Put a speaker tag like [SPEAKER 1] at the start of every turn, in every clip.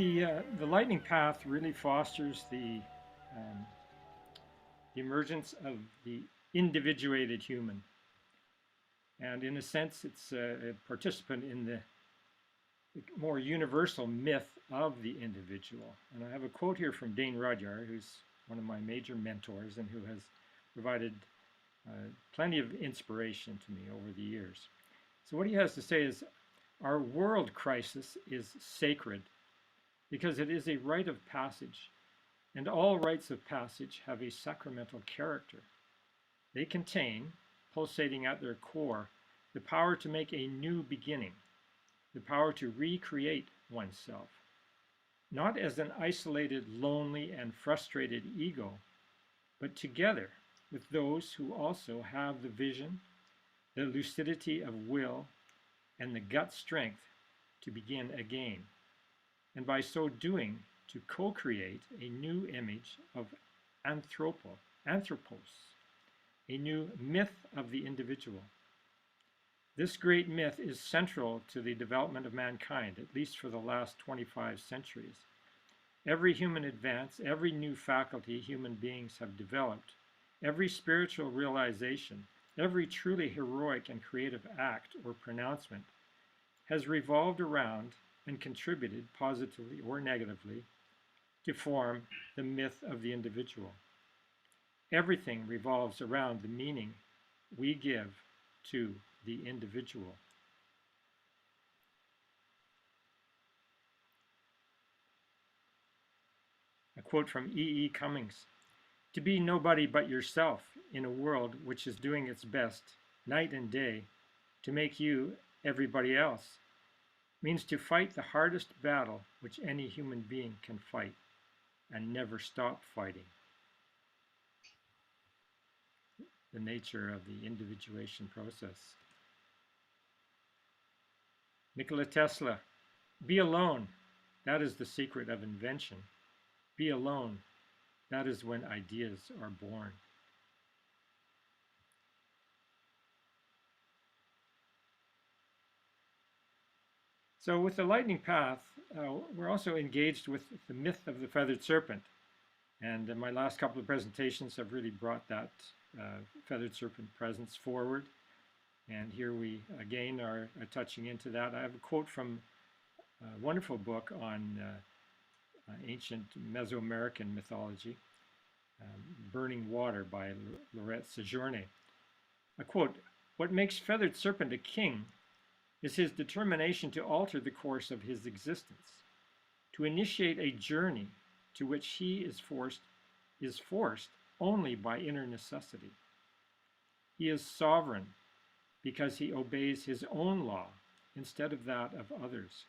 [SPEAKER 1] The lightning path really fosters um, the emergence of the individuated human, and in a sense, it's a participant in the more universal myth of the individual. And I have a quote here from Dwayne Rourke, who's one of my major mentors and who has provided plenty of inspiration to me over the years. So what he has to say is, our world crisis is sacred because it is a rite of passage, and all rites of passage have a sacramental character. They contain, pulsating at their core, the power to make a new beginning, the power to recreate oneself, not as an isolated, lonely, and frustrated ego, but together with those who also have the vision, the lucidity of will, and the gut strength to begin again, and by so doing, to co-create a new image of anthropos, a new myth of the individual. This great myth is central to the development of mankind, at least for the last 25 centuries. Every human advance, every new faculty human beings have developed, every spiritual realization, every truly heroic and creative act or pronouncement has revolved around and contributed positively or negatively to form the myth of the individual. Everything revolves around the meaning we give to the individual. A quote from E. E. Cummings: "To be nobody but yourself in a world which is doing its best, night and day, to make you everybody else, means to fight the hardest battle which any human being can fight, and never stop fighting." The nature of the individuation process. Nikola Tesla: "Be alone. That is the secret of invention. Be alone. That is when ideas are born." So with the lightning path, we're also engaged with the myth of the feathered serpent. And my last couple of presentations have really brought that feathered serpent presence forward. And here we again are touching into that. I have a quote from a wonderful book on ancient Mesoamerican mythology, Burning Water by Lorette Sejourne. A quote: "What makes Feathered Serpent a king is his determination to alter the course of his existence, to initiate a journey to which he is forced only by inner necessity. He is sovereign because he obeys his own law instead of that of others.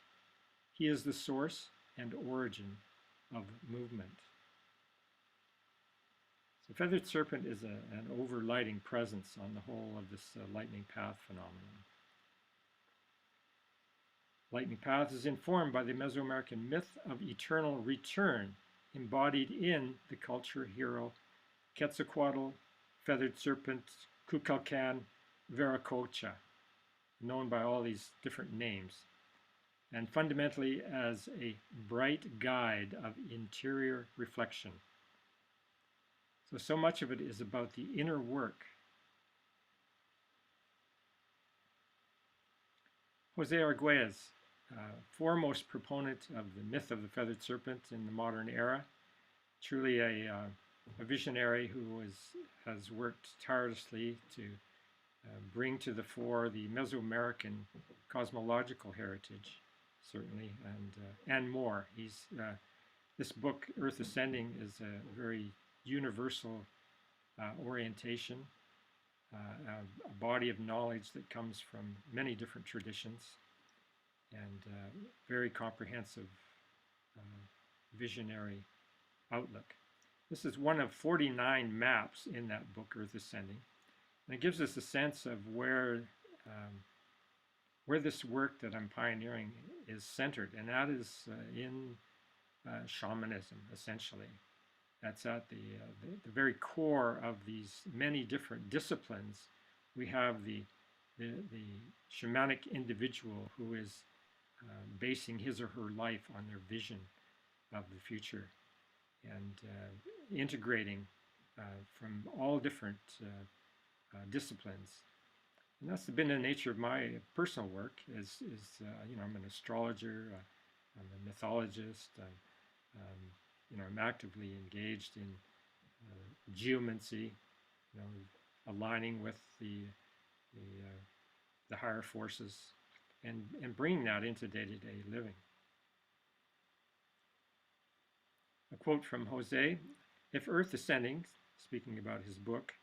[SPEAKER 1] He is the source and origin of movement." So Feathered Serpent is an overlighting presence on the whole of this lightning path phenomenon. Lightning path is informed by the Mesoamerican myth of eternal return, embodied in the culture hero Quetzalcoatl, Feathered Serpent, Kukulkan, Viracocha, known by all these different names, and fundamentally as a bright guide of interior reflection. So much of it is about the inner work. Jose Arguelles, foremost proponent of the myth of the feathered serpent in the modern era, truly a visionary who has worked tirelessly to bring to the fore the Mesoamerican cosmological heritage, certainly, and more. This book, Earth Ascending, is a very universal orientation, a body of knowledge that comes from many different traditions, and very comprehensive visionary outlook. This is one of 49 maps in that book, Earth Ascending, and it gives us a sense of where this work that I'm pioneering is centered, and that is in shamanism, essentially. That's at the very core of these many different disciplines. We have the shamanic individual who is basing his or her life on their vision of the future, and integrating from all different disciplines. And that's been the nature of my personal work. I'm an astrologer, I'm a mythologist. I'm actively engaged in geomancy, aligning with the higher forces, and bringing that into day-to-day living. A quote from Jose: "If Earth Ascending," speaking about his book,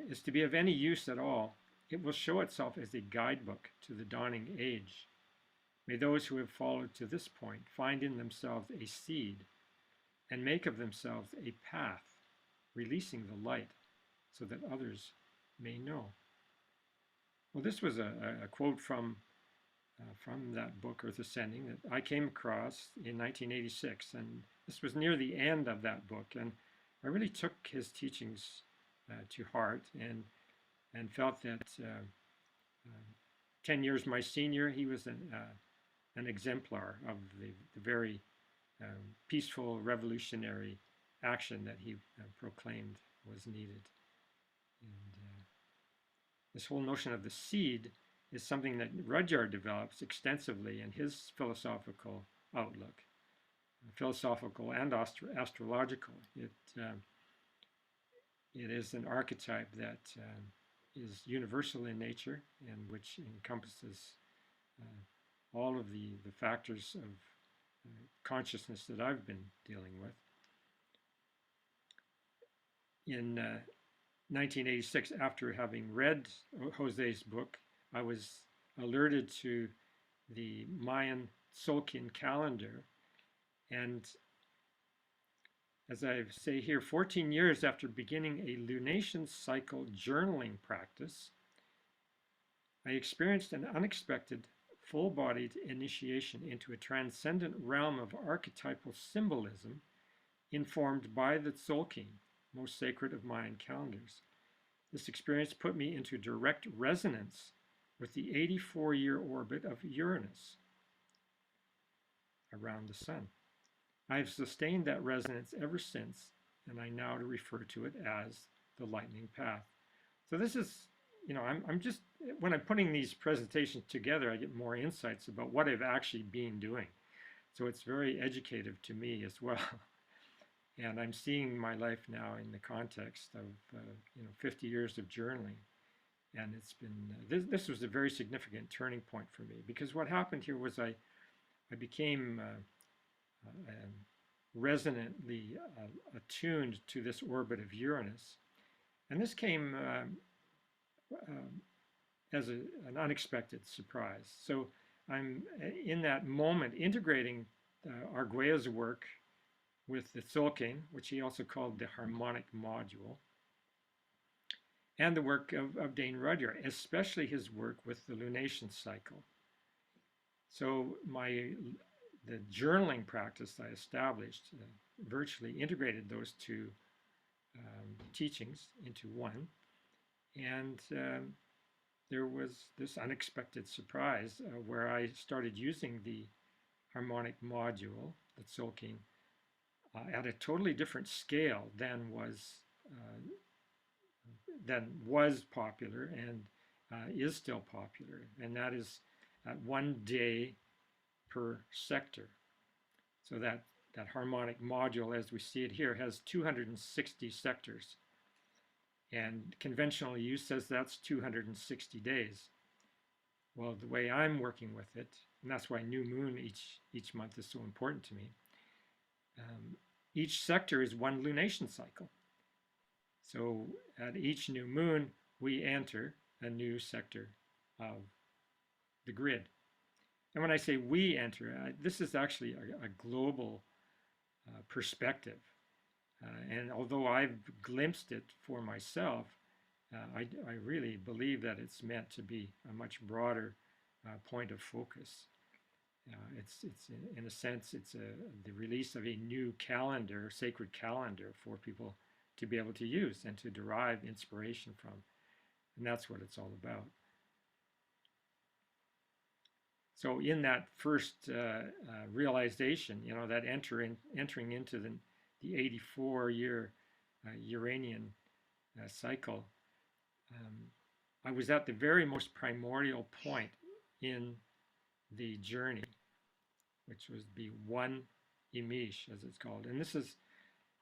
[SPEAKER 1] "is to be of any use at all, it will show itself as a guidebook to the dawning age. May those who have followed to this point find in themselves a seed and make of themselves a path, releasing the light so that others may know." Well, this was a quote from that book, Earth Ascending, that I came across in 1986, and this was near the end of that book, and I really took his teachings to heart, and felt that 10 years my senior, he was an exemplar of the very peaceful revolutionary action that he proclaimed was needed. And this whole notion of the seed is something that Rudyard develops extensively in his philosophical outlook, philosophical and astrological. It is an archetype that is universal in nature, and which encompasses all of the factors of consciousness that I've been dealing with. In 1986, after having read Jose's book, I was alerted to the Mayan Tzolk'in calendar, and as I say here, 14 years after beginning a lunation cycle journaling practice, I experienced an unexpected, full-bodied initiation into a transcendent realm of archetypal symbolism informed by the Tzolk'in, most sacred of Mayan calendars. This experience put me into direct resonance with the 84-year orbit of Uranus around the sun. I have sustained that resonance ever since, and I now refer to it as the lightning path. So this is, I'm just, when I'm putting these presentations together, I get more insights about what I've actually been doing. So it's very educative to me as well. And I'm seeing my life now in the context of 50 years of journaling, and it's been this was a very significant turning point for me, because what happened here was I became resonantly attuned to this orbit of Uranus, and this came as an unexpected surprise. So I'm in that moment integrating Arguelles' work with the Tzolk'in, which he also called the harmonic module, and the work of Dwayne Rourke, especially his work with the lunation cycle. So the journaling practice I established virtually integrated those two teachings into one, and there was this unexpected surprise where I started using the harmonic module, the Tzolk'in, at a totally different scale than was popular and is still popular, and that is at 1 day per sector. So that harmonic module, as we see it here, has 260 sectors, and conventional use says that's 260 days. Well, the way I'm working with it, and that's why new moon each month is so important to me, each sector is one lunation cycle. So at each new moon, we enter a new sector of the grid. And when I say we enter, this is actually a global perspective. And although I've glimpsed it for myself, I really believe that it's meant to be a much broader point of focus. It's in a sense, it's the release of a new calendar, sacred calendar, for people to be able to use and to derive inspiration from. And that's what it's all about. So in that first realization, that entering into the 84-year Uranian cycle, I was at the very most primordial point in the journey, which was the one Imish, as it's called. And this is,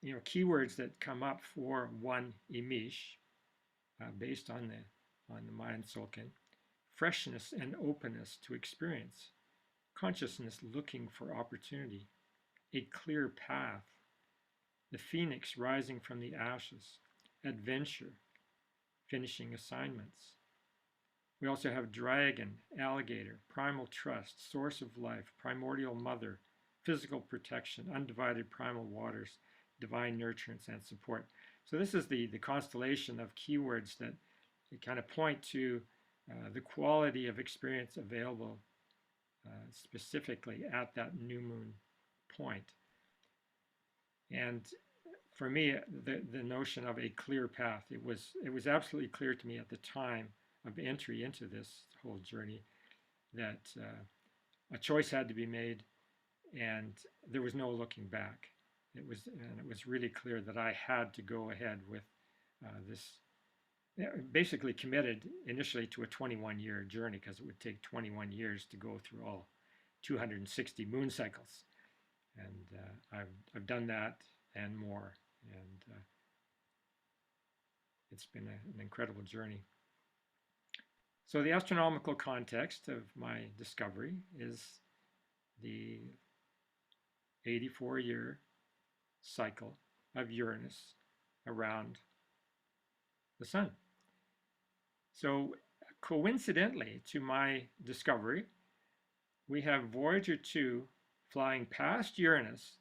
[SPEAKER 1] keywords that come up for one Imish, based on the Mayan Tzolk'in: freshness and openness to experience, consciousness looking for opportunity, a clear path, the phoenix rising from the ashes, adventure, finishing assignments. We also have dragon, alligator, primal trust, source of life, primordial mother, physical protection, undivided primal waters, divine nurturance and support. So this is the constellation of keywords that kind of point to the quality of experience available specifically at that new moon point. And for me, the notion of a clear path, it was absolutely clear to me at the time of entry into this whole journey that a choice had to be made, and there was no looking back. It was really clear that I had to go ahead with this. Basically committed initially to a 21-year journey, because it would take 21 years to go through all 260 moon cycles, and I've done that and more, and it's been an incredible journey. So the astronomical context of my discovery is the 84-year cycle of Uranus around the Sun. So coincidentally to my discovery, we have Voyager 2 flying past Uranus,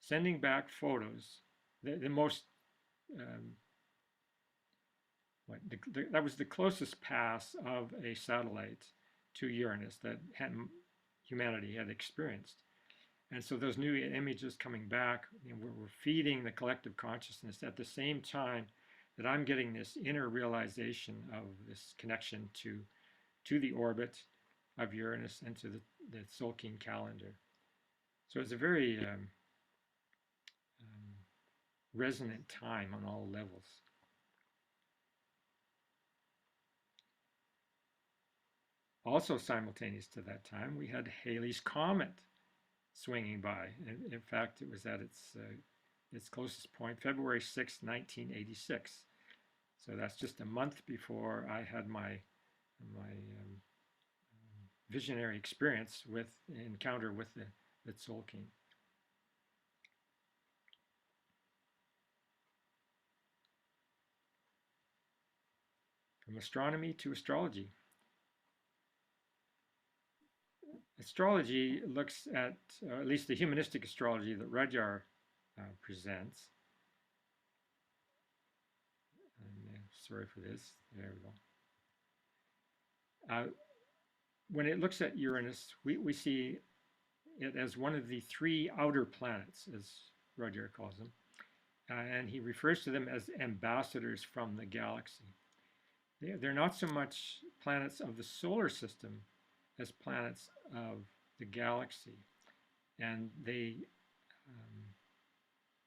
[SPEAKER 1] sending back photos. The most, that was the closest pass of a satellite to Uranus that humanity had experienced. And so those new images coming back, we're feeding the collective consciousness at the same time that I'm getting this inner realization of this connection to the orbit of Uranus and to the Tzolk'in calendar. So it's a very resonant time on all levels. Also simultaneous to that time, we had Halley's Comet swinging by. In fact, it was at its closest point, February 6, 1986. So that's just a month before I had my visionary encounter with the Tzolk'in. From astronomy to astrology. Astrology looks at least the humanistic astrology that Rudyard presents. Sorry for this. There we go. When it looks at Uranus, we see it as one of the three outer planets, as Rudyard calls them. And he refers to them as ambassadors from the galaxy. They're not so much planets of the solar system as planets of the galaxy. And they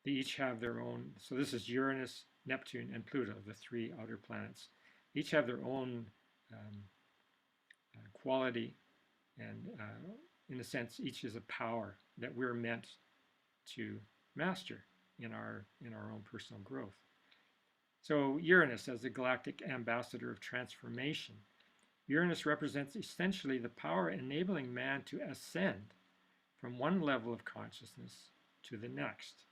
[SPEAKER 1] each have their own, so this is Uranus, Neptune, and Pluto, the three outer planets. Each have their own quality, and in a sense, each is a power that we're meant to master in our own personal growth. So Uranus as the galactic ambassador of transformation. Uranus represents essentially the power enabling man to ascend from one level of consciousness to the next.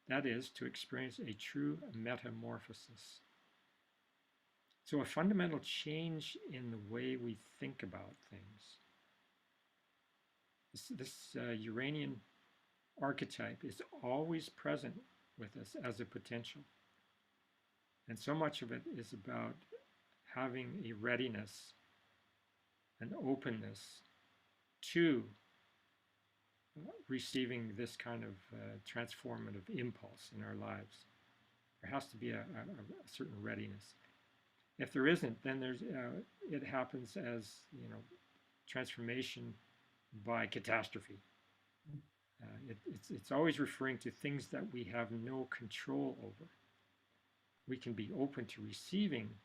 [SPEAKER 1] That is, to experience a true metamorphosis. So a fundamental change in the way we think about things. This Uranian archetype is always present with us as a potential. And so much of it is about having a readiness, an openness to receiving this kind of transformative impulse in our lives. There has to be a certain readiness. If there isn't, then it happens as transformation by catastrophe. It's always referring to things that we have no control over. We can be open to receiving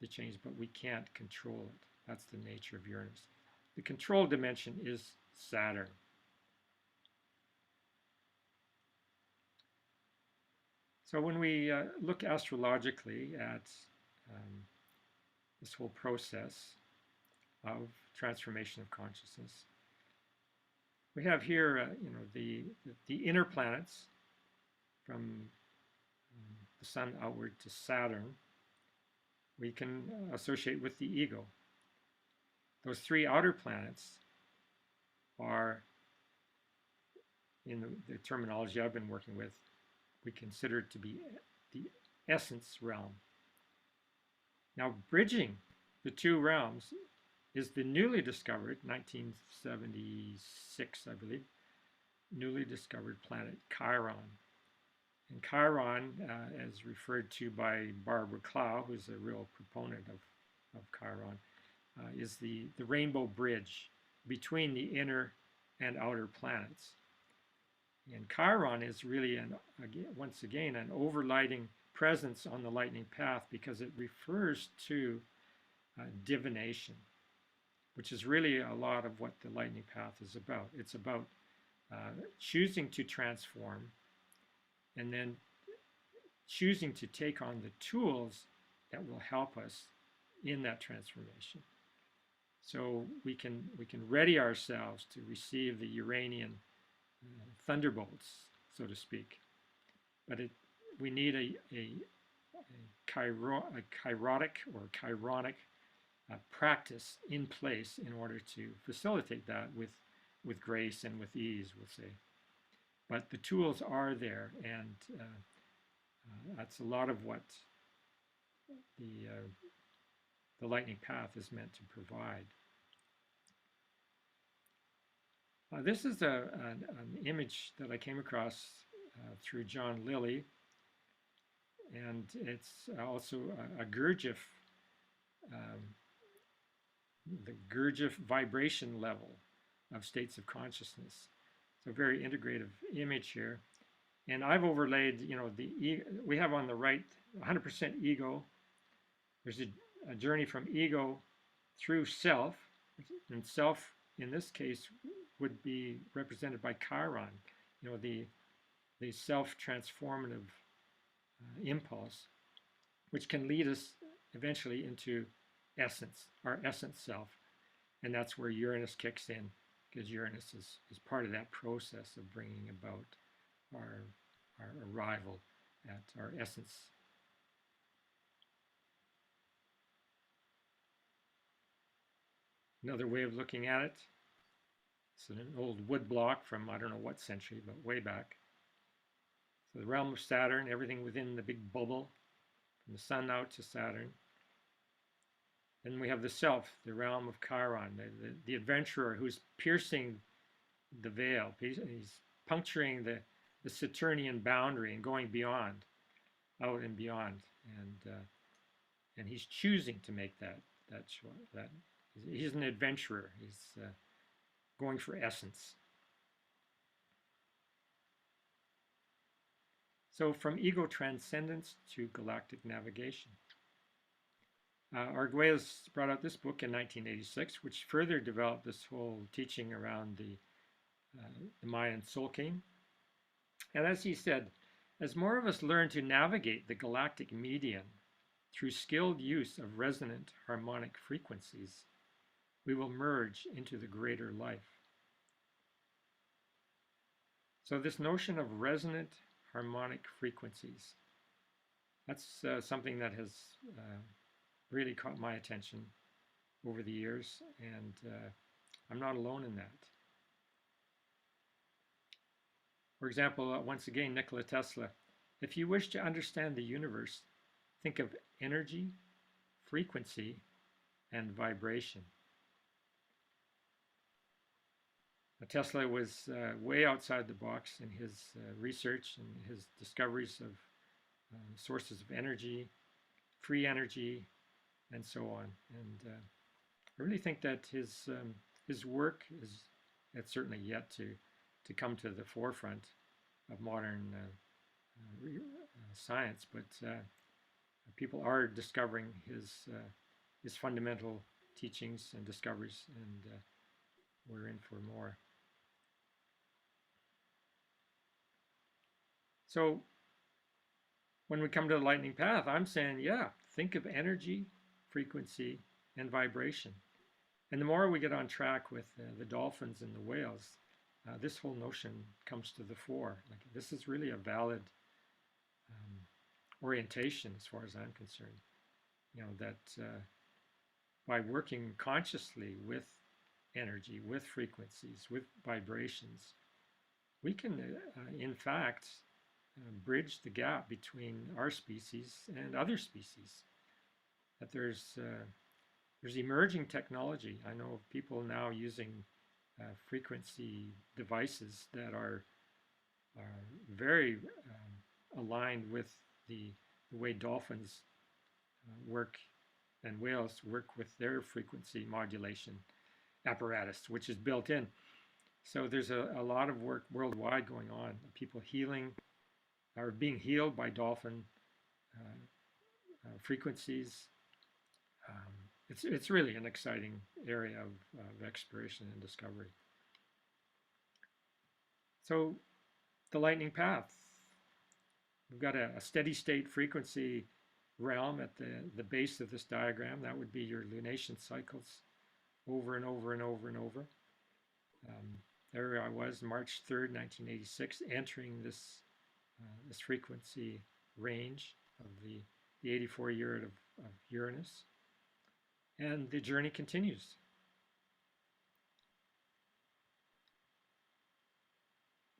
[SPEAKER 1] the change, but we can't control it. That's the nature of Uranus. The control dimension is Saturn. So when we look astrologically at this whole process of transformation of consciousness, we have here, the inner planets from the Sun outward to Saturn. We can associate with the ego. Those three outer planets are, in the terminology I've been working with, we consider it to be the essence realm. Now, bridging the two realms is the newly discovered, 1976, I believe, newly discovered planet Chiron. And Chiron, as referred to by Barbara Clow, who's a real proponent of Chiron, is the rainbow bridge between the inner and outer planets. And Chiron is really, once again, an overlighting presence on the lightning path because it refers to divination, which is really a lot of what the lightning path is about. It's about choosing to transform and then choosing to take on the tools that will help us in that transformation. So we can ready ourselves to receive the Uranian thunderbolts, so to speak. But we need a chirotic or chironic practice in place in order to facilitate that with grace and with ease, we'll say. But the tools are there, and that's a lot of what the lightning path is meant to provide. This is an image that I came across through John Lilly, and it's also a Gurdjieff, the Gurdjieff vibration level of states of consciousness. So a very integrative image here. And I've overlaid, we have on the right 100% ego. There's a journey from ego through self, and self in this case would be represented by Chiron, the self-transformative impulse, which can lead us eventually into essence, our essence self. And that's where Uranus kicks in, because Uranus is part of that process of bringing about our arrival at our essence. Another way of looking at it, it's an old wood block from I don't know what century, but way back. So the realm of Saturn, everything within the big bubble, from the Sun out to Saturn. Then we have the self, the realm of Chiron, the adventurer who's piercing the veil. He's puncturing the Saturnian boundary and going beyond, out and beyond. And he's choosing to make that choice. He's an adventurer. He's going for essence. So from ego transcendence to galactic navigation. Arguelles brought out this book in 1986, which further developed this whole teaching around the Mayan soul king. And as he said, as more of us learn to navigate the galactic median through skilled use of resonant harmonic frequencies, we will merge into the greater life. So this notion of resonant harmonic frequencies, that's something that has really caught my attention over the years, and I'm not alone in that. For example, once again, Nikola Tesla, if you wish to understand the universe, think of energy, frequency, and vibration. Tesla was way outside the box in his research and his discoveries of sources of energy, free energy, and so on. And I really think that his his work is it's certainly yet to come to the forefront of modern science, but people are discovering his fundamental teachings and discoveries, and we're in for more. So when we come to the lightning path, I'm saying, yeah, think of energy, frequency, and vibration. And the more we get on track with the dolphins and the whales, this whole notion comes to the fore. Like, this is really a valid orientation as far as I'm concerned. You know, that by working consciously with energy, with frequencies, with vibrations, we can, in fact, bridge the gap between our species and other species. That there's emerging technology. I know of people now using frequency devices that are very aligned with the way dolphins work and whales work with their frequency modulation apparatus, which is built in. So there's a lot of work worldwide going on. People healing or being healed by dolphin frequencies. It's really an exciting area of exploration and discovery. So the lightning path, we've got a steady state frequency realm at the base of this diagram. That would be your lunation cycles over and over and over and over. There I was, March 3rd, 1986, entering this frequency range of the 84 year of Uranus. And the journey continues.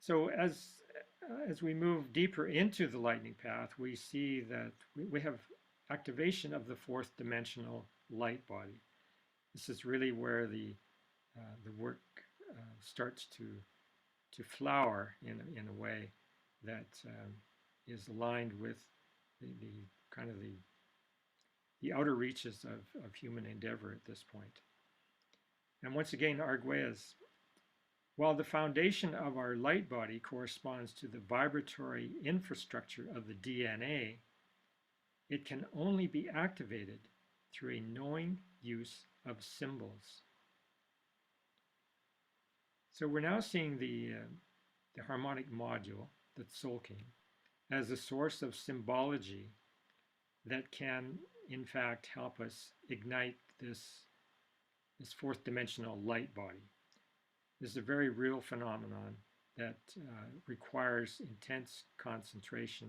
[SPEAKER 1] So as we move deeper into the lightning path, we see that we have activation of the fourth dimensional light body. This is really where the work starts to flower in a way that is aligned with the kind of the outer reaches of human endeavor at this point. And once again, Arguelles, while the foundation of our light body corresponds to the vibratory infrastructure of the DNA, it can only be activated through a knowing use of symbols. So we're now seeing the harmonic module, the Tzolk'in, as a source of symbology that can, in fact, help us ignite this fourth dimensional light body. This is a very real phenomenon that requires intense concentration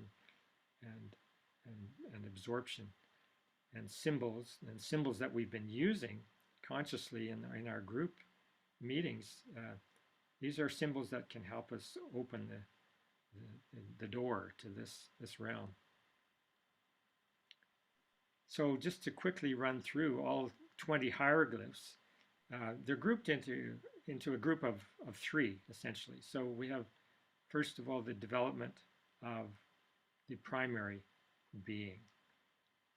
[SPEAKER 1] and absorption. And symbols that we've been using consciously in our group meetings, these are symbols that can help us open the door to this realm. So just to quickly run through all 20 hieroglyphs, they're grouped into a group of three, essentially. So we have, first of all, the development of the primary being.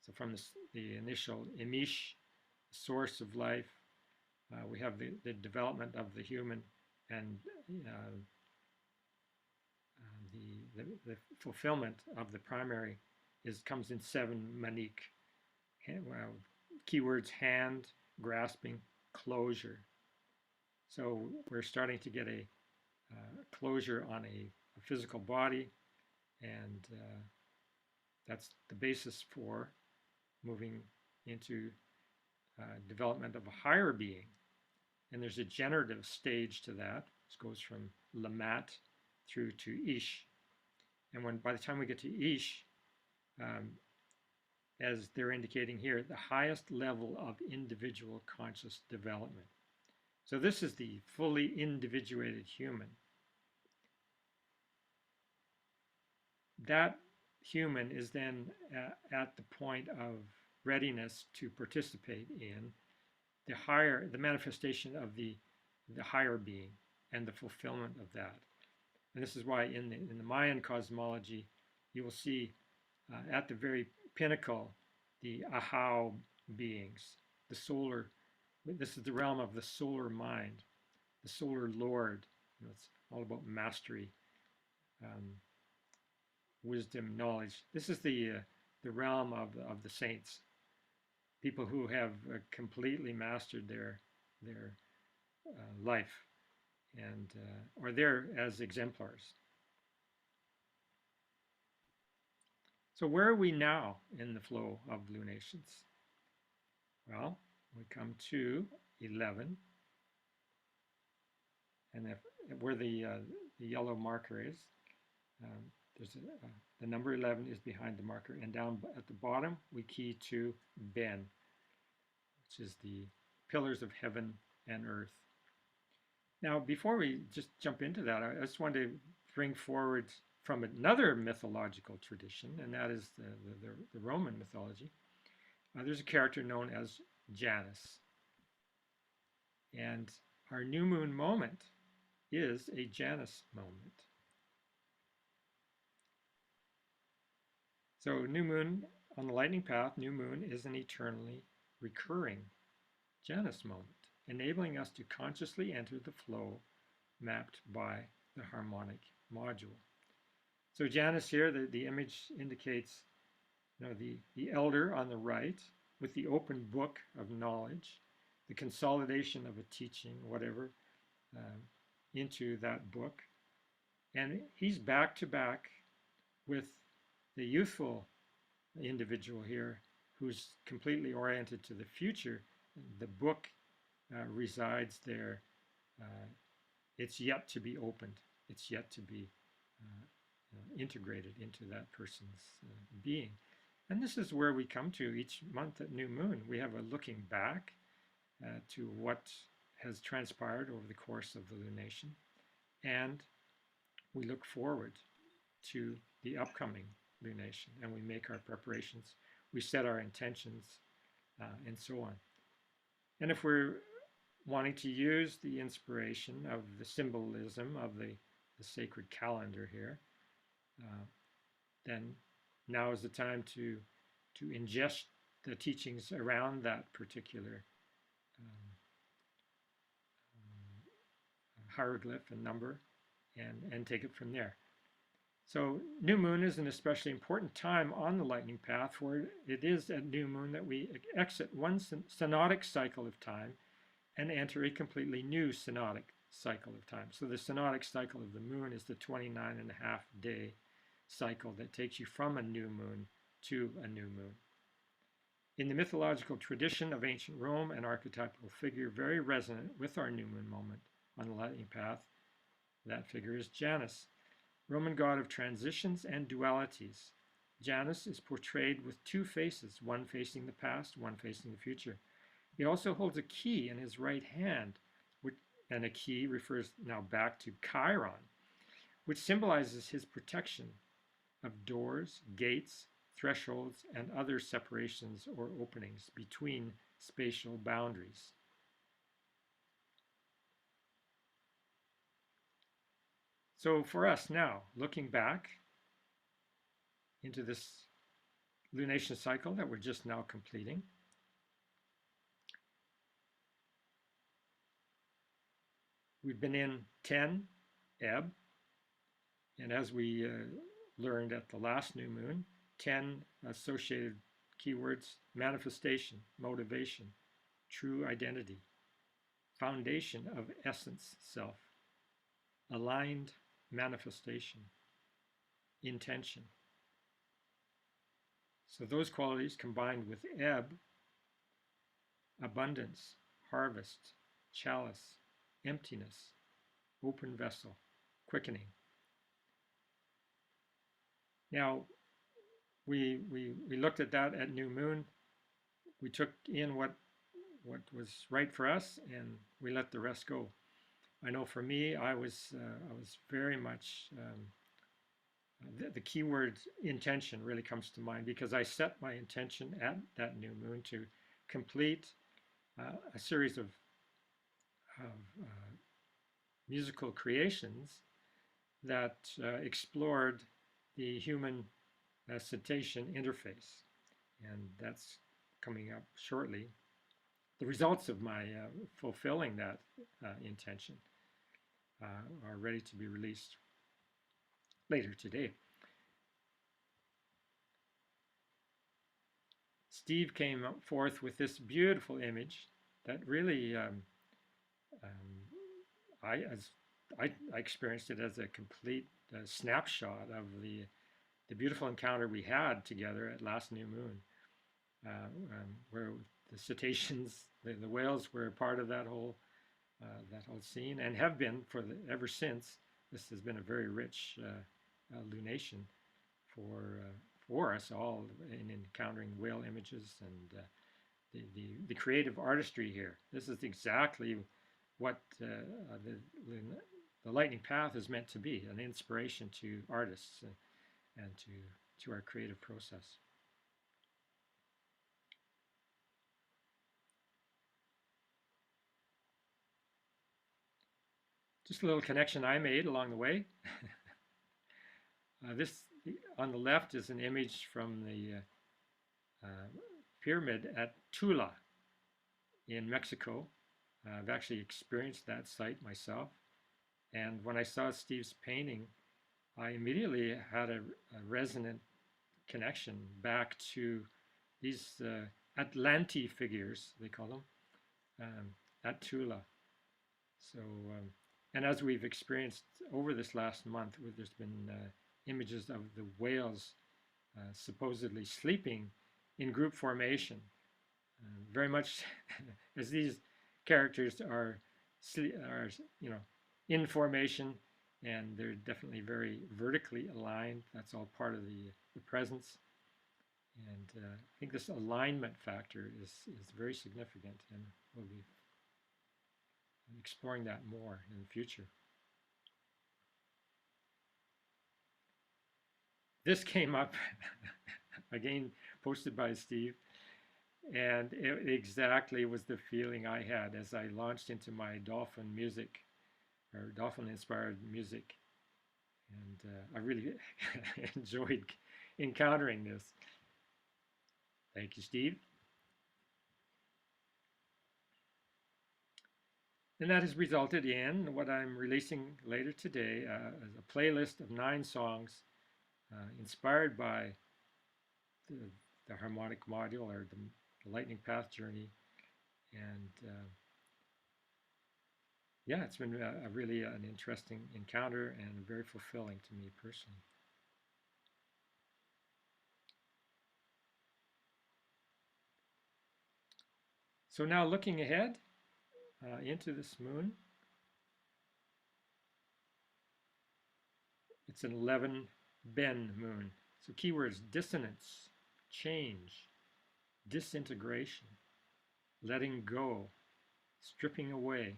[SPEAKER 1] So from the initial Imish, source of life, we have the development of the human, and the fulfillment of the primary comes in 7 manic. Keywords: hand, grasping, closure. So we're starting to get a closure on a physical body, and that's the basis for moving into development of a higher being. And there's a generative stage to that. This goes from Lamat through to Ish. And by the time we get to Ish, as they're indicating here, the highest level of individual conscious development. So this is the fully individuated human. That human is then at the point of readiness to participate in the manifestation of the higher being and the fulfillment of that. And this is why in the Mayan cosmology, you will see at the very pinnacle the Ahau beings, the solar This is the realm of the solar mind, the solar lord. It's all about mastery, wisdom, knowledge. This is the realm of the saints, people who have completely mastered their life and are there as exemplars. So where are we now in the flow of lunations? Well, we come to 11, and where the yellow marker is, there's the number 11 is behind the marker, and down at the bottom we key to Ben, which is the pillars of heaven and earth. Now, before we just jump into that, I just want to bring forward from another mythological tradition, and that is the Roman mythology. There's a character known as Janus. And our new moon moment is a Janus moment. So new moon, on the lightning path, new moon is an eternally recurring Janus moment, enabling us to consciously enter the flow mapped by the harmonic module. So Janus here, the image indicates the elder on the right with the open book of knowledge, the consolidation of a teaching, whatever, into that book. And he's back to back with the youthful individual here who's completely oriented to the future. The book resides there. It's yet to be opened. It's yet to be integrated into that person's being. And this is where we come to each month at new moon. We have a looking back to what has transpired over the course of the lunation, and we look forward to the upcoming lunation, and we make our preparations, we set our intentions, and so on. And if we're wanting to use the inspiration of the symbolism of the sacred calendar here, then now is the time to ingest the teachings around that particular hieroglyph and number and take it from there. So new moon is an especially important time on the lightning path, for it is at new moon that we exit one synodic cycle of time and enter a completely new synodic cycle of time. So the synodic cycle of the moon is the 29.5-day cycle that takes you from a new moon to a new moon. In the mythological tradition of ancient Rome, an archetypal figure very resonant with our new moon moment on the lightning path, that figure is Janus, Roman god of transitions and dualities. Janus is portrayed with two faces, one facing the past, one facing the future. He also holds a key in his right hand, and a key refers now back to Chiron, which symbolizes his protection of doors, gates, thresholds, and other separations or openings between spatial boundaries. So for us now, looking back into this lunation cycle that we're just now completing, we've been in 10 ebb, and as we learned at the last new moon, 10 associated keywords: manifestation, motivation, true identity, foundation of essence self, aligned manifestation, intention. So those qualities combined with ebb, abundance, harvest, chalice, emptiness, open vessel, quickening. Now, we looked at that at new moon. We took in what was right for us, and we let the rest go. I know for me, I was very much the keyword intention really comes to mind, because I set my intention at that new moon to complete a series of musical creations that explored the human cetacean interface, and that's coming up shortly. the results of my fulfilling that intention are ready to be released later today. Steve came forth with this beautiful image that really I experienced it as a complete snapshot of the beautiful encounter we had together at last new moon, where the cetaceans, the whales were part of that whole scene, and have been ever since. This has been a very rich lunation for us all in encountering whale images and the creative artistry here. This is exactly what the lightning path is meant to be, an inspiration to artists and to our creative process. Just a little connection I made along the way. This on the left is an image from the pyramid at Tula in Mexico. I've actually experienced that site myself. And when I saw Steve's painting, I immediately had a resonant connection back to these Atlanti figures, they call them, at Tula. So, and as we've experienced over this last month, there's been images of the whales supposedly sleeping in group formation, very much as these characters are in formation, and they're definitely very vertically aligned. That's all part of the presence. And I think this alignment factor is very significant, and we'll be exploring that more in the future. This came up, again, posted by Steve, and it exactly was the feeling I had as I launched into my dolphin music, or dolphin-inspired music. And I really enjoyed encountering this. Thank you, Steve. And that has resulted in what I'm releasing later today, as a playlist of 9 songs inspired by the harmonic module, or the lightning path journey. And yeah, it's been really an interesting encounter and very fulfilling to me personally. So now looking ahead into this moon, it's an 11 Ben moon. So keywords: dissonance, change, disintegration, letting go, stripping away,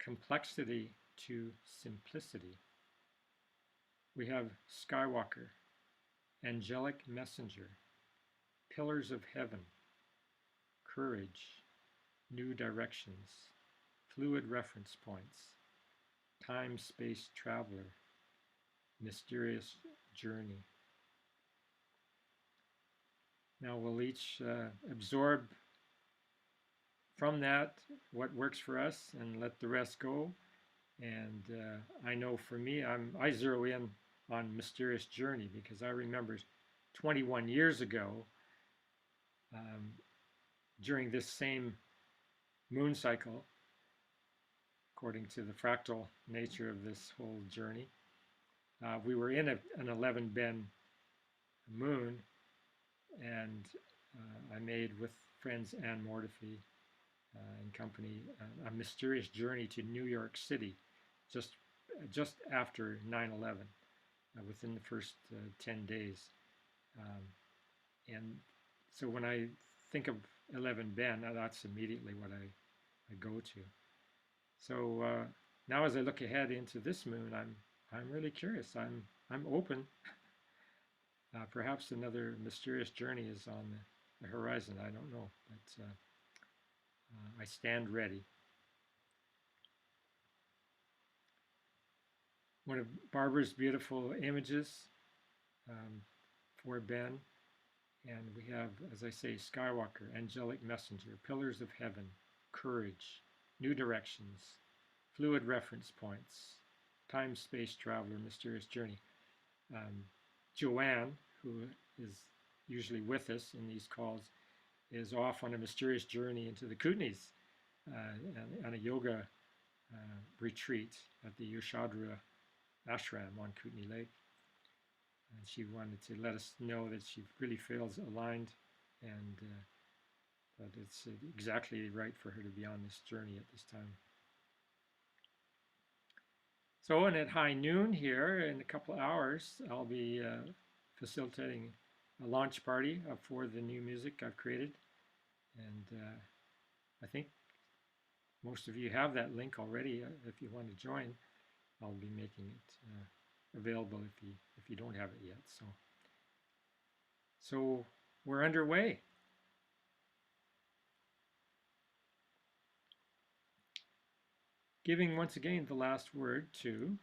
[SPEAKER 1] complexity to simplicity. We have Skywalker, angelic messenger, pillars of heaven, courage, new directions, fluid reference points, time-space traveler, mysterious journey. Now we'll each absorb from that what works for us and let the rest go. And I know for me, I zero in on mysterious journey, because I remember 21 years ago, during this same moon cycle, according to the fractal nature of this whole journey, we were in an 11 Ben moon, and I made with friends Anne Mortifee and company a mysterious journey to New York City just after 9/11, within the first 10 days. And so when I think of 11 Ben, that's immediately what I go to. So now as I look ahead into this moon, I'm really curious. I'm open. Perhaps another mysterious journey is on the horizon. I don't know, but I stand ready. One of Barbara's beautiful images for Ben And we have, as I say, Skywalker, angelic messenger, pillars of heaven, courage, new directions, fluid reference points, time space traveler, mysterious journey. Joanne, who is usually with us in these calls, is off on a mysterious journey into the Kootenays on a yoga retreat at the Yushadra ashram on Kootenay Lake. And she wanted to let us know that she really feels aligned and that it's exactly right for her to be on this journey at this time. So, and at high noon here in a couple of hours, I'll be facilitating a launch party for the new music I've created. And I think most of you have that link already. If you want to join, I'll be making it available if you don't have it yet. So we're underway. Giving once again the last word to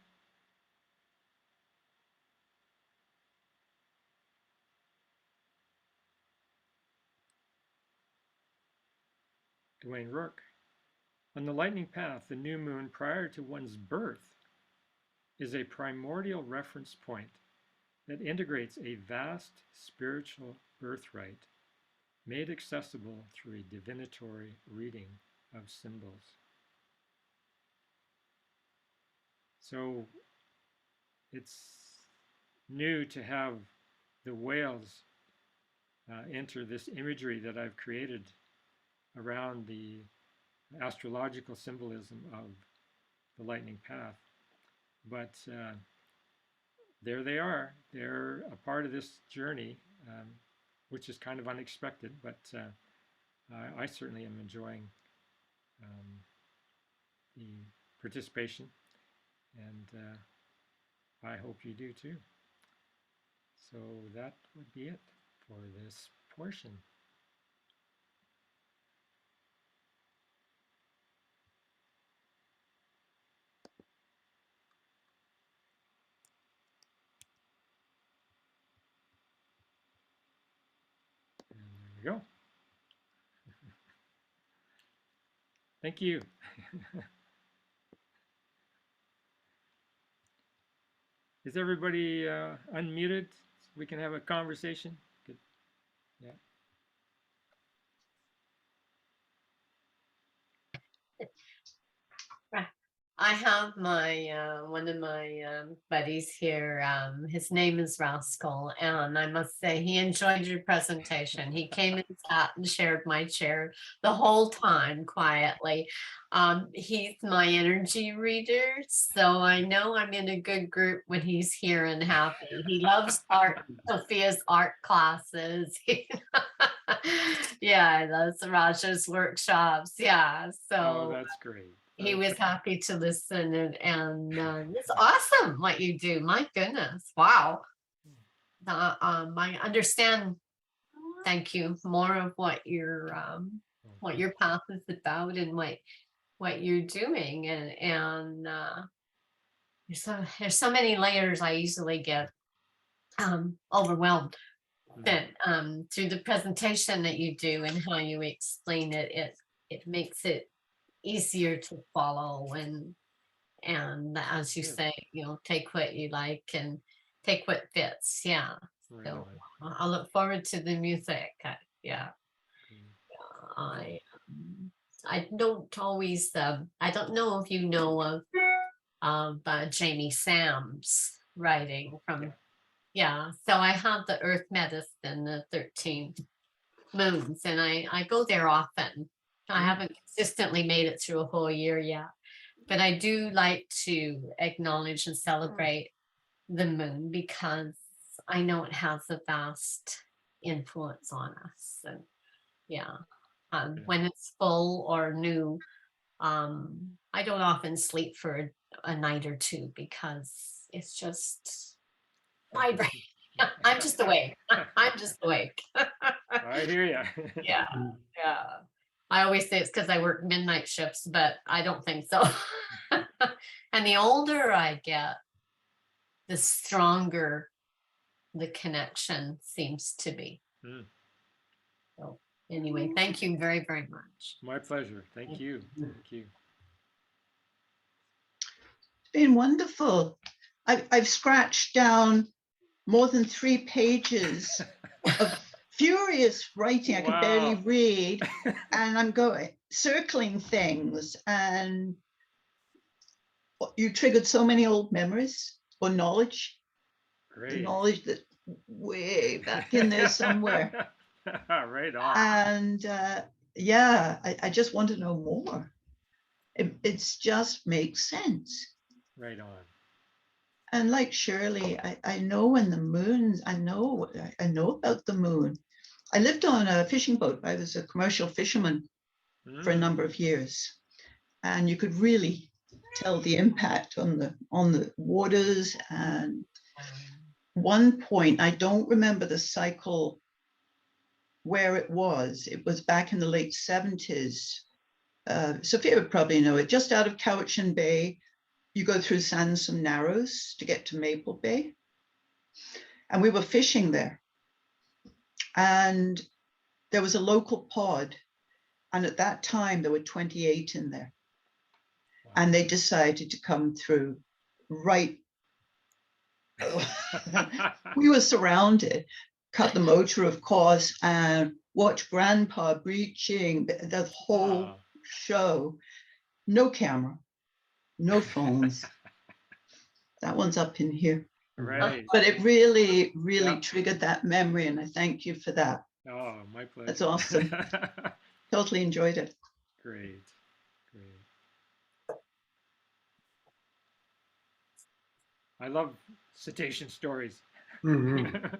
[SPEAKER 1] Dwayne Rourke. On the lightning path, the new moon prior to one's birth is a primordial reference point that integrates a vast spiritual birthright made accessible through a divinatory reading of symbols. So it's new to have the whales enter this imagery that I've created around the astrological symbolism of the lightning path. But there they are. They're a part of this journey, which is kind of unexpected, but I certainly am enjoying the participation, and I hope you do too. So that would be it for this portion. And there we go. Thank you. Is everybody unmuted so we can have a conversation? Good. Yeah.
[SPEAKER 2] I have my one of my buddies here. His name is Rascal, and I must say he enjoyed your presentation. He came and sat and shared my chair the whole time quietly. He's my energy reader, so I know I'm in a good group when he's here and happy. He loves art, Sophia's art classes. Yeah, that's Raja's workshops. Yeah, so.
[SPEAKER 1] Oh, that's great.
[SPEAKER 2] He was happy to listen, and it's awesome what you do. My goodness, wow! I understand. Thank you. More of what your path is about and what you're doing, and there's so many layers. I easily get overwhelmed. That through the presentation that you do and how you explain it, it makes it easier to follow, and as you say, take what you like and take what fits. Yeah.
[SPEAKER 1] Right
[SPEAKER 2] So
[SPEAKER 1] on.
[SPEAKER 2] I look forward to the music. Yeah. I don't always I don't know if you know of Jamie Sam's writing from. Yeah, so I have the Earth Medicine, the 13 moons, and I go there often. I haven't consistently made it through a whole year yet, but I do like to acknowledge and celebrate the moon because I know it has a vast influence on us. And yeah, when it's full or new, I don't often sleep for a night or two because it's just vibrate. I'm just awake. I'm just awake.
[SPEAKER 1] I hear you.
[SPEAKER 2] Yeah. Yeah. I always say it's because I work midnight shifts, but I don't think so. And the older I get, the stronger the connection seems to be.
[SPEAKER 1] Mm.
[SPEAKER 2] So anyway, thank you very, very much.
[SPEAKER 1] My pleasure. Thank you. Thank you.
[SPEAKER 3] It's been wonderful. I've scratched down more than 3 pages of furious writing. I could barely
[SPEAKER 1] Wow.
[SPEAKER 3] read, and I'm going circling things, and you triggered so many old memories or knowledge, the
[SPEAKER 1] Great.
[SPEAKER 3] knowledge that way back in there somewhere.
[SPEAKER 1] Right on.
[SPEAKER 3] And yeah, I just want to know more. It's just makes sense.
[SPEAKER 1] Right on.
[SPEAKER 3] And like Shirley, I know when the moons, I know about the moon. I lived on a fishing boat. I was a commercial fisherman for a number of years, and you could really tell the impact on the waters. And one point, I don't remember the cycle where it was. It was back in the late 70s. Sophia would probably know it. Just out of Cowichan Bay, you go through Sansom Narrows to get to Maple Bay. And we were fishing there. And there was a local pod. And at that time, there were 28 in there.
[SPEAKER 1] Wow.
[SPEAKER 3] And they decided to come through right. We were surrounded, cut the motor, of course, and watch Grandpa breaching the whole
[SPEAKER 1] Wow.
[SPEAKER 3] show. No camera, no phones. That one's up in here.
[SPEAKER 1] Right.
[SPEAKER 3] But it really, really
[SPEAKER 1] Yeah.
[SPEAKER 3] triggered that memory, and I thank you for that.
[SPEAKER 1] Oh, my pleasure.
[SPEAKER 3] That's awesome. Totally enjoyed it.
[SPEAKER 1] Great. Great. I love cetacean stories.
[SPEAKER 4] Mhm.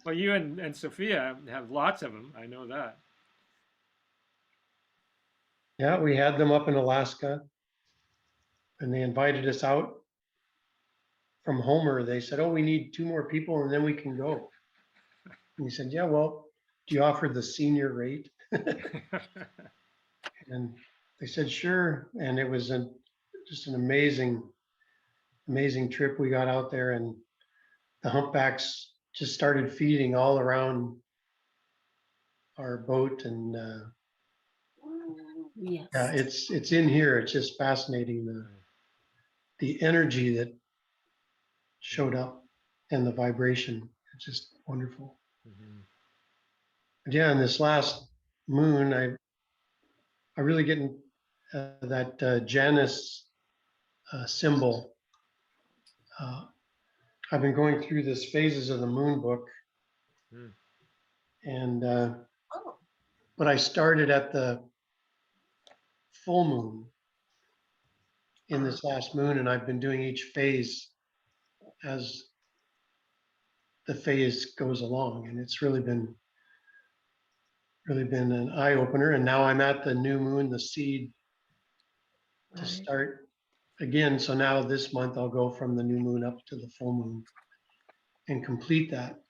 [SPEAKER 1] Well, you and Sophia have lots of them. I know that.
[SPEAKER 4] Yeah, we had them up in Alaska and they invited us out from Homer. They said, "Oh, we need 2 more people and then we can go." And we said, "Yeah, well, do you offer the senior rate?" And they said, "Sure." And it was just an amazing, amazing trip. We got out there and the humpbacks just started feeding all around our boat. And
[SPEAKER 2] Yes.
[SPEAKER 4] yeah, it's in here. It's just fascinating, the energy that showed up and the vibration. It's just wonderful.
[SPEAKER 1] Mhm.
[SPEAKER 4] And yeah, in this last moon, I really get that Janus symbol. I've been going through this phases of the moon book,
[SPEAKER 1] Mm.
[SPEAKER 4] and
[SPEAKER 2] Oh,
[SPEAKER 4] but I started at the full moon in this last moon, and I've been doing each phase as the phase goes along, and it's really been an eye opener. And now I'm at the new moon, the seed, to
[SPEAKER 2] right.
[SPEAKER 4] start again. So now this month I'll go from the new moon up to the full moon and complete that.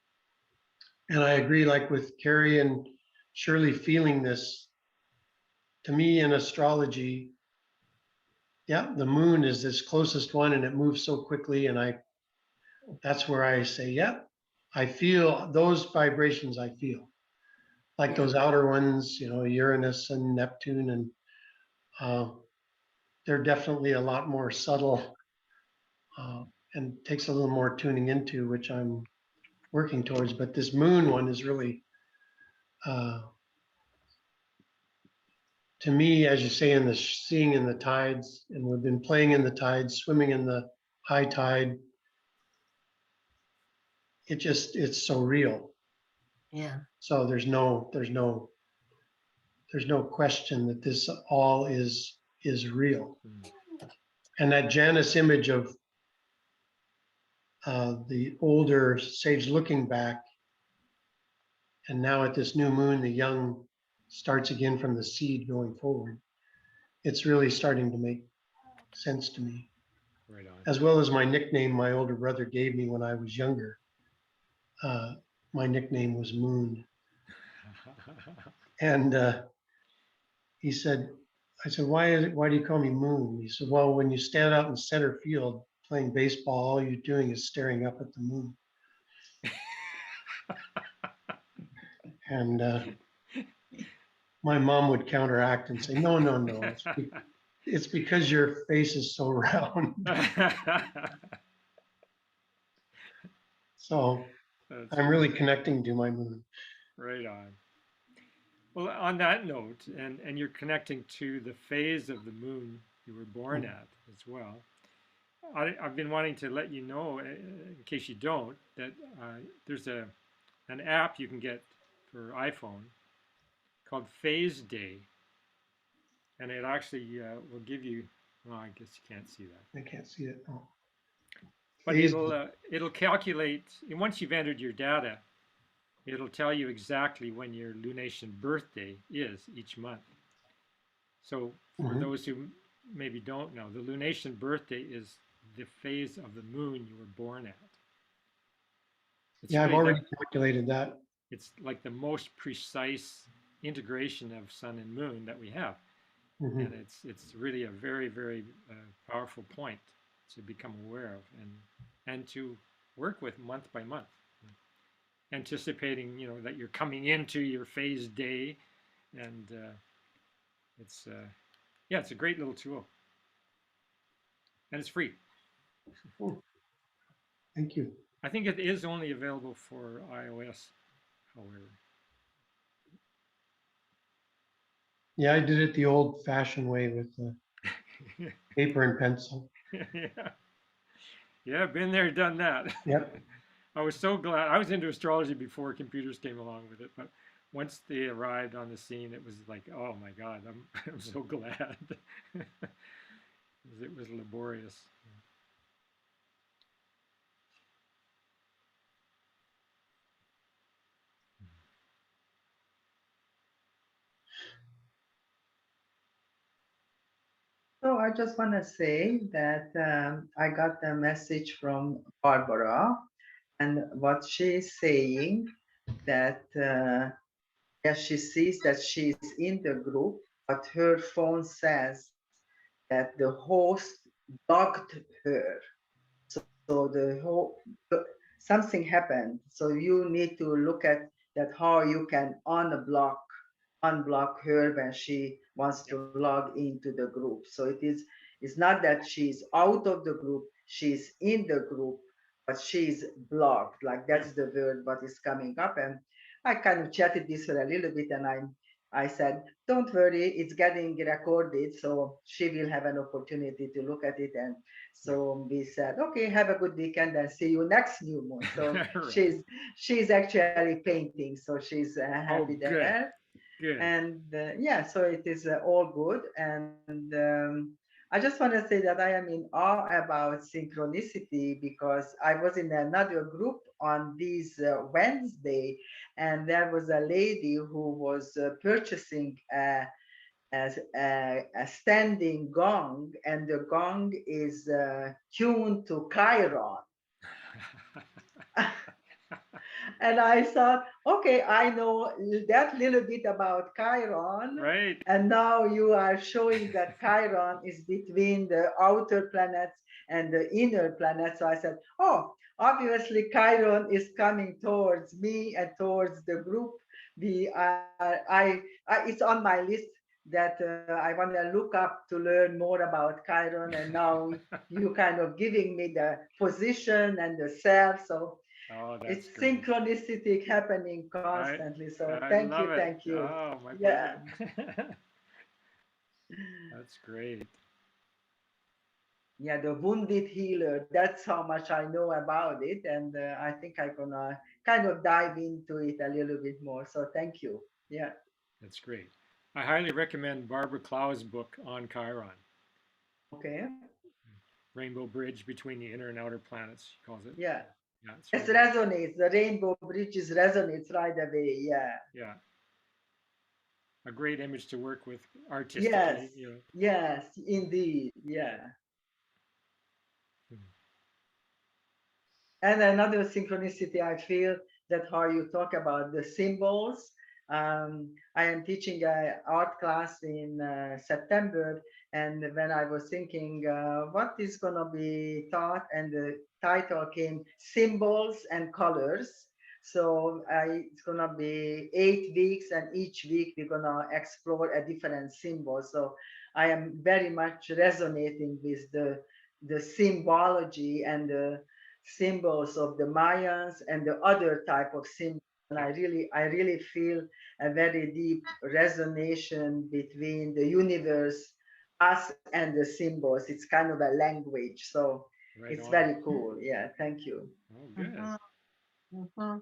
[SPEAKER 4] And I agree, like with Carrie and Shirley, feeling this. To me, in astrology, yeah, the moon is this closest one, and it moves so quickly. And that's where I say, yeah, I feel those vibrations. I feel like
[SPEAKER 2] Yeah.
[SPEAKER 4] those outer ones, Uranus and Neptune, and they're definitely a lot more subtle and takes a little more tuning into, which I'm working towards. But this moon one is really, to me, as you say, in the seeing in the tides, and we've been playing in the tides, swimming in the high tide. It's so real.
[SPEAKER 2] Yeah.
[SPEAKER 4] So there's no question that this all is real.
[SPEAKER 1] Mm.
[SPEAKER 4] And that Janus image of the older sage looking back, and now at this new moon, the young starts again from the seed going forward. It's really starting to make sense to me.
[SPEAKER 1] Right on.
[SPEAKER 4] As well as my nickname my older brother gave me when I was younger. My nickname was Moon. And he said, I said, why do you call me Moon? He said, well, when you stand out in center field playing baseball, all you're doing is staring up at the moon. And my mom would counteract and say, no, no, no. It's because your face is so round. So
[SPEAKER 1] That's
[SPEAKER 4] I'm really connecting to my moon.
[SPEAKER 1] right on. Well, on that note, and you're connecting to the phase of the moon you were born at as well. I've been wanting to let you know, in case you don't, that there's an app you can get for iPhone called Phase Day, and it actually will give you. Well, I guess you can't see that.
[SPEAKER 4] I can't see it. Oh.
[SPEAKER 1] But
[SPEAKER 4] Phase
[SPEAKER 1] it'll calculate, and once you've entered your data, it'll tell you exactly when your lunation birthday is each month. So for those who maybe don't know, the lunation birthday is the phase of the moon you were born at. It's
[SPEAKER 4] Yeah, I've
[SPEAKER 1] really
[SPEAKER 4] already calculated that.
[SPEAKER 1] it's like the most precise integration of sun and moon that we have. And it's really a very, very powerful point to become aware of and to work with month by month, anticipating, you know, that you're coming into your phase day, and it's yeah, it's a great little tool, and it's free.
[SPEAKER 4] Oh, thank you.
[SPEAKER 1] I think it is only available for iOS, however.
[SPEAKER 4] Yeah, I did it the old-fashioned way with paper and pencil.
[SPEAKER 1] Yeah, yeah, been there, done that.
[SPEAKER 4] Yep.
[SPEAKER 1] I was so glad. I was into astrology before computers came along with it, but once they arrived on the scene, it was like, oh my God, I'm so glad. It was laborious.
[SPEAKER 5] So I just want to say that I got a message from Barbara, and what she's saying that yeah, she sees that she's in the group, but her phone says that the host blocked her. So the whole something happened. So you need to look at that how you can unblock her when she wants to log into the group. So it's not that she's out of the group, she's in the group, but she's blocked. Like that's the word what is coming up. And I kind of chatted this for a little bit, and I said, don't worry, it's getting recorded, so she will have an opportunity to look at it. And so we said, okay, have a good weekend and see you next new moon. So
[SPEAKER 1] Right.
[SPEAKER 5] she's actually painting, so she's happy
[SPEAKER 1] good.
[SPEAKER 5] there.
[SPEAKER 1] Good.
[SPEAKER 5] And yeah, so it is all good. And I just want to say that I am in awe about synchronicity, because I was in another group on this Wednesday, and there was a lady who was purchasing a standing gong, and the gong is tuned to Chiron. And I thought, okay, I know that little bit about Chiron.
[SPEAKER 1] Right.
[SPEAKER 5] And now you are showing that Chiron is between the outer planets and the inner planets. So I said, oh, obviously Chiron is coming towards me and towards the group. It's on my list that I want to look up to learn more about Chiron. And now you kind of giving me the position and the self. So
[SPEAKER 1] Oh, that's
[SPEAKER 5] it's
[SPEAKER 1] great.
[SPEAKER 5] synchronicity happening constantly. So
[SPEAKER 1] I
[SPEAKER 5] thank
[SPEAKER 1] love
[SPEAKER 5] you,
[SPEAKER 1] it.
[SPEAKER 5] thank you.
[SPEAKER 1] Oh, my
[SPEAKER 5] Yeah.
[SPEAKER 1] pleasure. That's great.
[SPEAKER 5] Yeah, the wounded healer. That's how much I know about it, and I think I'm gonna kind of dive into it a little bit more. So thank you. Yeah.
[SPEAKER 1] That's great. I highly recommend Barbara Clow's book on Chiron,
[SPEAKER 5] Okay.
[SPEAKER 1] Rainbow Bridge Between the Inner and Outer Planets, she calls it.
[SPEAKER 5] Yeah.
[SPEAKER 1] Yeah, it's
[SPEAKER 5] It
[SPEAKER 1] really,
[SPEAKER 5] resonates. The rainbow bridges resonates right away. Yeah.
[SPEAKER 1] yeah, a great image to work with
[SPEAKER 5] Yes.
[SPEAKER 1] artistically. You know.
[SPEAKER 5] Yes. Indeed. Yeah. And another synchronicity I feel that how you talk about the symbols. I am teaching an art class in September, and when I was thinking what is going to be taught, and the title came Symbols and Colors. So it's gonna be 8 weeks, and each week we're gonna explore a different symbol. So I am very much resonating with the symbology and the symbols of the Mayans and the other type of symbols. And I really feel a very deep resonation between the universe, us, and the symbols. It's kind of a language. So
[SPEAKER 1] Right
[SPEAKER 5] it's
[SPEAKER 1] on.
[SPEAKER 5] very cool. Yeah, thank you.
[SPEAKER 1] Oh, good.
[SPEAKER 2] Mhm.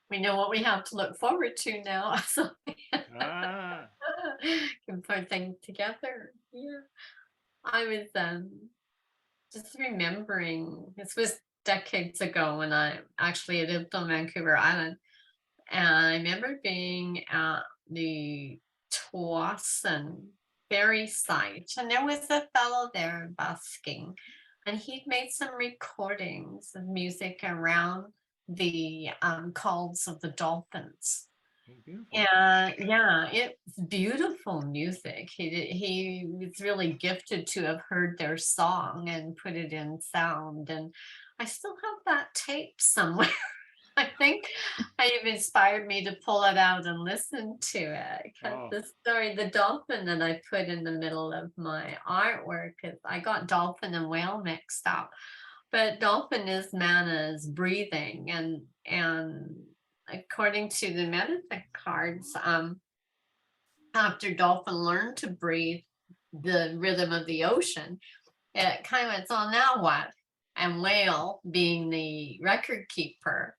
[SPEAKER 2] We know what we have to look forward to now. So
[SPEAKER 1] Ah,
[SPEAKER 2] can put things together. Yeah. I was just remembering this was decades ago when I actually lived on Vancouver Island. And I remember being at the Tawasin ferry site, and there was a fellow there busking, and he'd made some recordings of music around the calls of the dolphins.
[SPEAKER 1] oh, beautiful.
[SPEAKER 2] And yeah, it's beautiful music. He was really gifted to have heard their song and put it in sound. And I still have that tape somewhere. I think it inspired me to pull it out and listen to it. Because
[SPEAKER 1] Oh,
[SPEAKER 2] the story, the dolphin that I put in the middle of my artwork, I got dolphin and whale mixed up. But dolphin is Mana's breathing, and according to the medicine cards, after dolphin learned to breathe the rhythm of the ocean, it kind of went, so now what? And whale being the record keeper,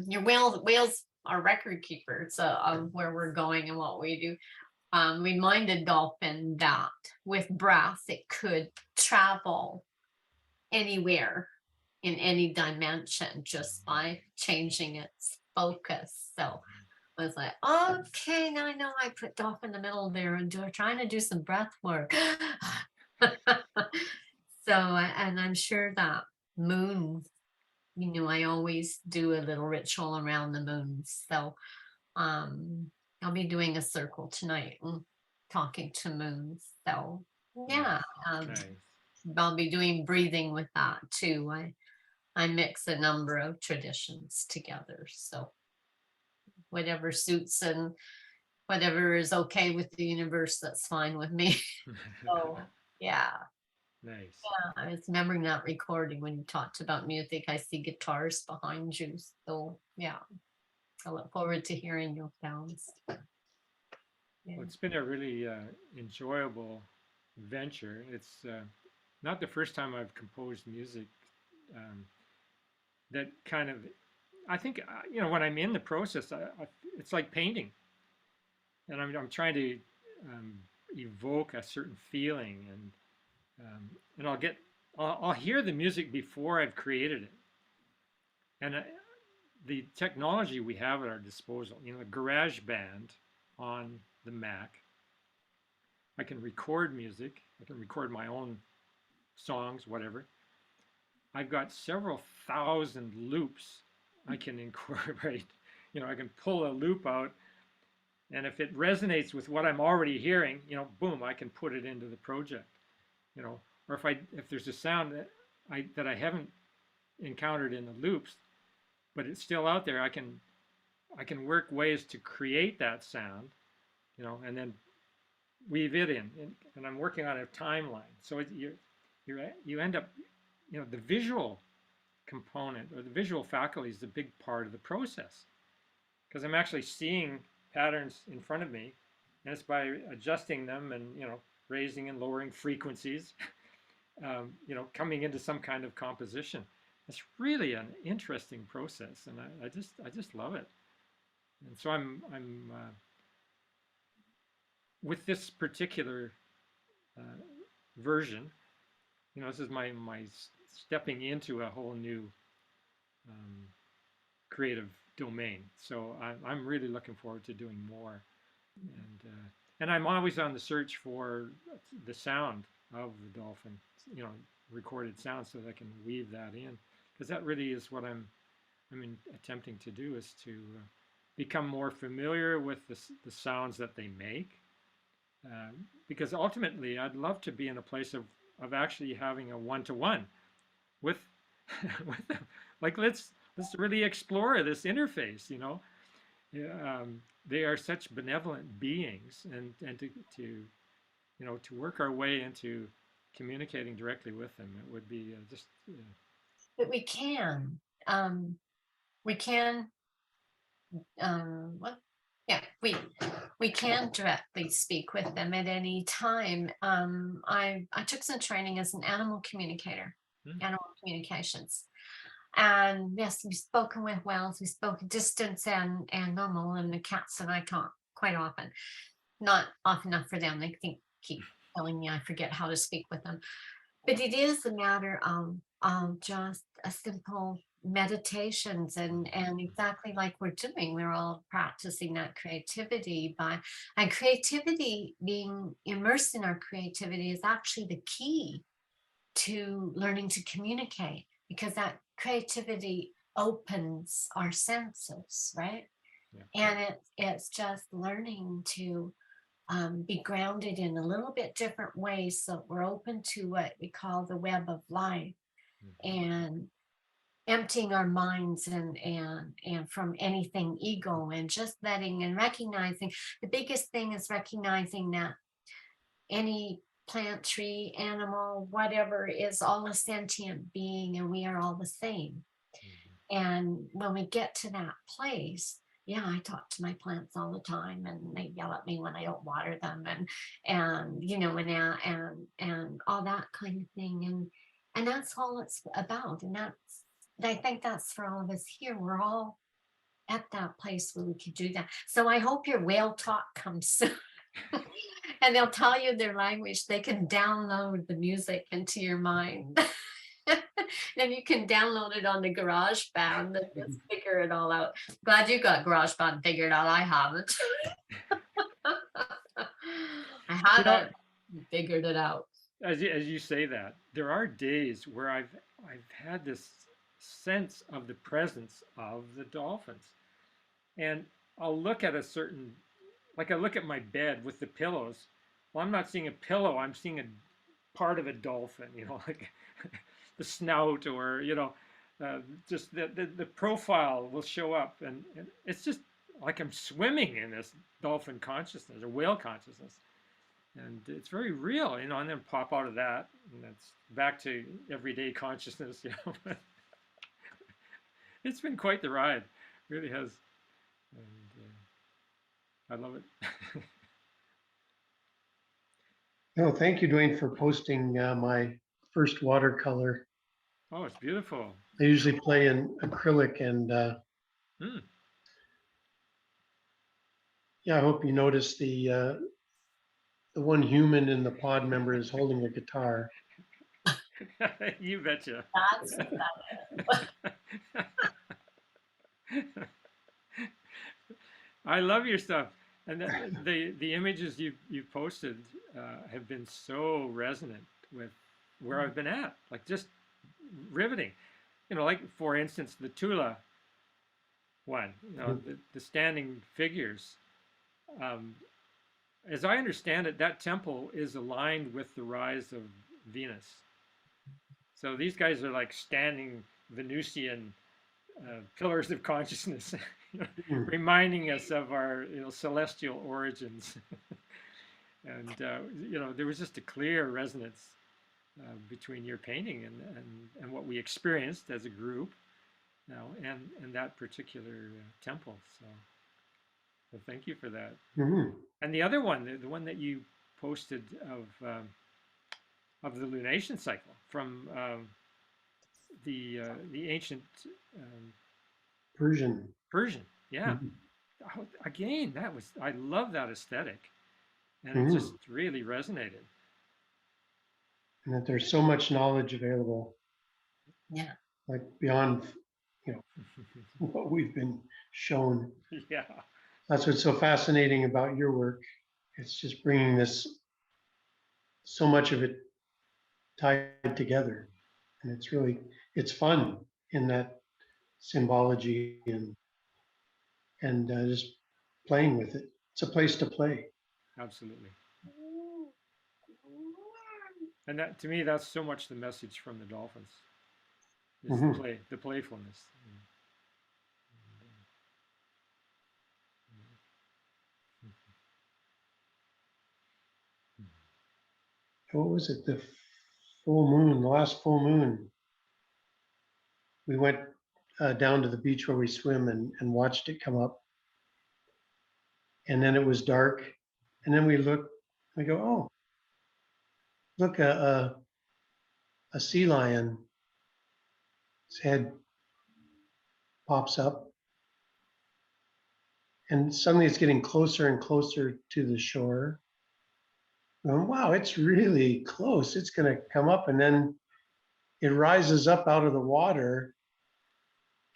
[SPEAKER 2] your whales are record keepers of where we're going and what we do. Reminded dolphin that with breath it could travel anywhere in any dimension just by changing its focus. So I was like, okay, now I know I put dolphin in the middle there and trying to do some breath work. So, and I'm sure that moon, I always do a little ritual around the moon. So, I'll be doing a circle tonight and talking to moons. So, yeah,
[SPEAKER 1] nice.
[SPEAKER 2] I'll be doing breathing with that too. I mix a number of traditions together. So, whatever suits and whatever is okay with the universe, that's fine with me. So, yeah.
[SPEAKER 1] Nice.
[SPEAKER 2] I was remembering that recording when you talked about music. I see guitars behind you. So yeah, I look forward to hearing your sounds.
[SPEAKER 1] Well, it's been a really enjoyable venture. It's not the first time I've composed music that kind of, I think, when I'm in the process, it's like painting. And I'm trying to evoke a certain feeling, and I'll hear the music before I've created it. And the technology we have at our disposal, the GarageBand on the Mac, I can record music. I can record my own songs, whatever. I've got several thousand loops I can incorporate. I can pull a loop out, and if it resonates with what I'm already hearing, boom, I can put it into the project. Or if there's a sound that I haven't encountered in the loops, but it's still out there, I can work ways to create that sound, and then weave it in, and I'm working on a timeline. So you end up, the visual component or the visual faculty is the big part of the process, because I'm actually seeing patterns in front of me, and it's by adjusting them and raising and lowering frequencies, coming into some kind of composition. It's really an interesting process, and I just love it. And so I'm with this particular version, this is my stepping into a whole new creative domain. So I'm really looking forward to doing more, and I'm always on the search for the sound of the dolphin, recorded sound, so that I can weave that in, because that really is what I'm attempting to do, is to become more familiar with the sounds that they make, because ultimately I'd love to be in a place of actually having a one-to-one with with them. Like let's really explore this interface, you know. Yeah, they are such benevolent beings, and to you know, to work our way into communicating directly with them, it would be just
[SPEAKER 2] But we can, what? Yeah, we can directly speak with them at any time. I took some training as an animal communicator,
[SPEAKER 1] Hmm.
[SPEAKER 2] animal communications. And yes, we've spoken with whales, we spoke distance and normal, and the cats and I talk quite often. Not often enough for them. They keep telling me I forget how to speak with them. But it is a matter of just a simple meditations and exactly like we're doing, we're all practicing that creativity by, and creativity, being immersed in our creativity is actually the key to learning to communicate, because that creativity opens our senses, right?
[SPEAKER 1] yeah.
[SPEAKER 2] And it's just learning to be grounded in a little bit different ways, so we're open to what we call the web of life, and emptying our minds and from anything ego, and just letting and recognizing. The biggest thing is recognizing that any plant, tree, animal, whatever, is all a sentient being, and we are all the same. And when we get to that place, yeah, I talk to my plants all the time, and they yell at me when I don't water them, and you know, and all that kind of thing, and that's all it's about, and I think that's for all of us here. We're all at that place where we could do that. So I hope your whale talk comes soon. And they'll tell you their language. They can download the music into your mind. Then you can download it on the GarageBand and just figure it all out. Glad you got GarageBand figured out. I haven't. I
[SPEAKER 1] You know,
[SPEAKER 2] haven't figured it out.
[SPEAKER 1] as you say that, there are days where I've had this sense of the presence of the dolphins, and I'll look at a certain, like I look at my bed with the pillows. Well, I'm not seeing a pillow. I'm seeing a part of a dolphin. You know, like the snout, or you know, just the profile will show up, and it's just like I'm swimming in this dolphin consciousness or whale consciousness, and it's very real, you know. And then pop out of that, and it's back to everyday consciousness, you know. It's been quite the ride, really has, and I love it.
[SPEAKER 4] No, thank you, Dwayne, for posting my first watercolor.
[SPEAKER 1] Oh, it's beautiful.
[SPEAKER 4] I usually play in acrylic, and
[SPEAKER 1] Hmm.
[SPEAKER 4] yeah, I hope you notice the one human in the pod member is holding a guitar.
[SPEAKER 1] You betcha.
[SPEAKER 2] That's what that
[SPEAKER 1] I love your stuff, and the images you've posted have been so resonant with where I've been at, like just riveting. You know, like for instance, the Tula one. You know, the standing figures. Um, as I understand it, that temple is aligned with the rise of Venus. So these guys are like standing Venusian pillars of consciousness, reminding us of our, you know, celestial origins. And you know, there was just a clear resonance between your painting and what we experienced as a group, you know, and that particular temple. So thank you for that.
[SPEAKER 4] Mhm.
[SPEAKER 1] And the other one, the one that you posted of the lunation cycle from the ancient
[SPEAKER 4] Persian.
[SPEAKER 1] Persian, yeah.
[SPEAKER 4] Mhm.
[SPEAKER 1] Again, that was, I love that aesthetic, and it
[SPEAKER 4] Mhm.
[SPEAKER 1] just really resonated.
[SPEAKER 4] And that there's so much knowledge available,
[SPEAKER 2] Yeah.
[SPEAKER 4] like beyond, you know, what we've been shown.
[SPEAKER 1] Yeah,
[SPEAKER 4] That's what's so fascinating about your work. It's just bringing this, so much of it tied together. And it's really, it's fun in that symbology, and just playing with it. It's a place to play.
[SPEAKER 1] absolutely. And that, to me, that's so much the message from the dolphins. is
[SPEAKER 4] Mhm.
[SPEAKER 1] the playfulness.
[SPEAKER 4] What was it? The full moon, the last full moon. We went down to the beach where we swim and watched it come up. And then it was dark. And then we looked, we go, oh, look, a sea lion. Its head pops up. And suddenly it's getting closer and closer to the shore. Going, wow, it's really close. It's going to come up. And then it rises up out of the water.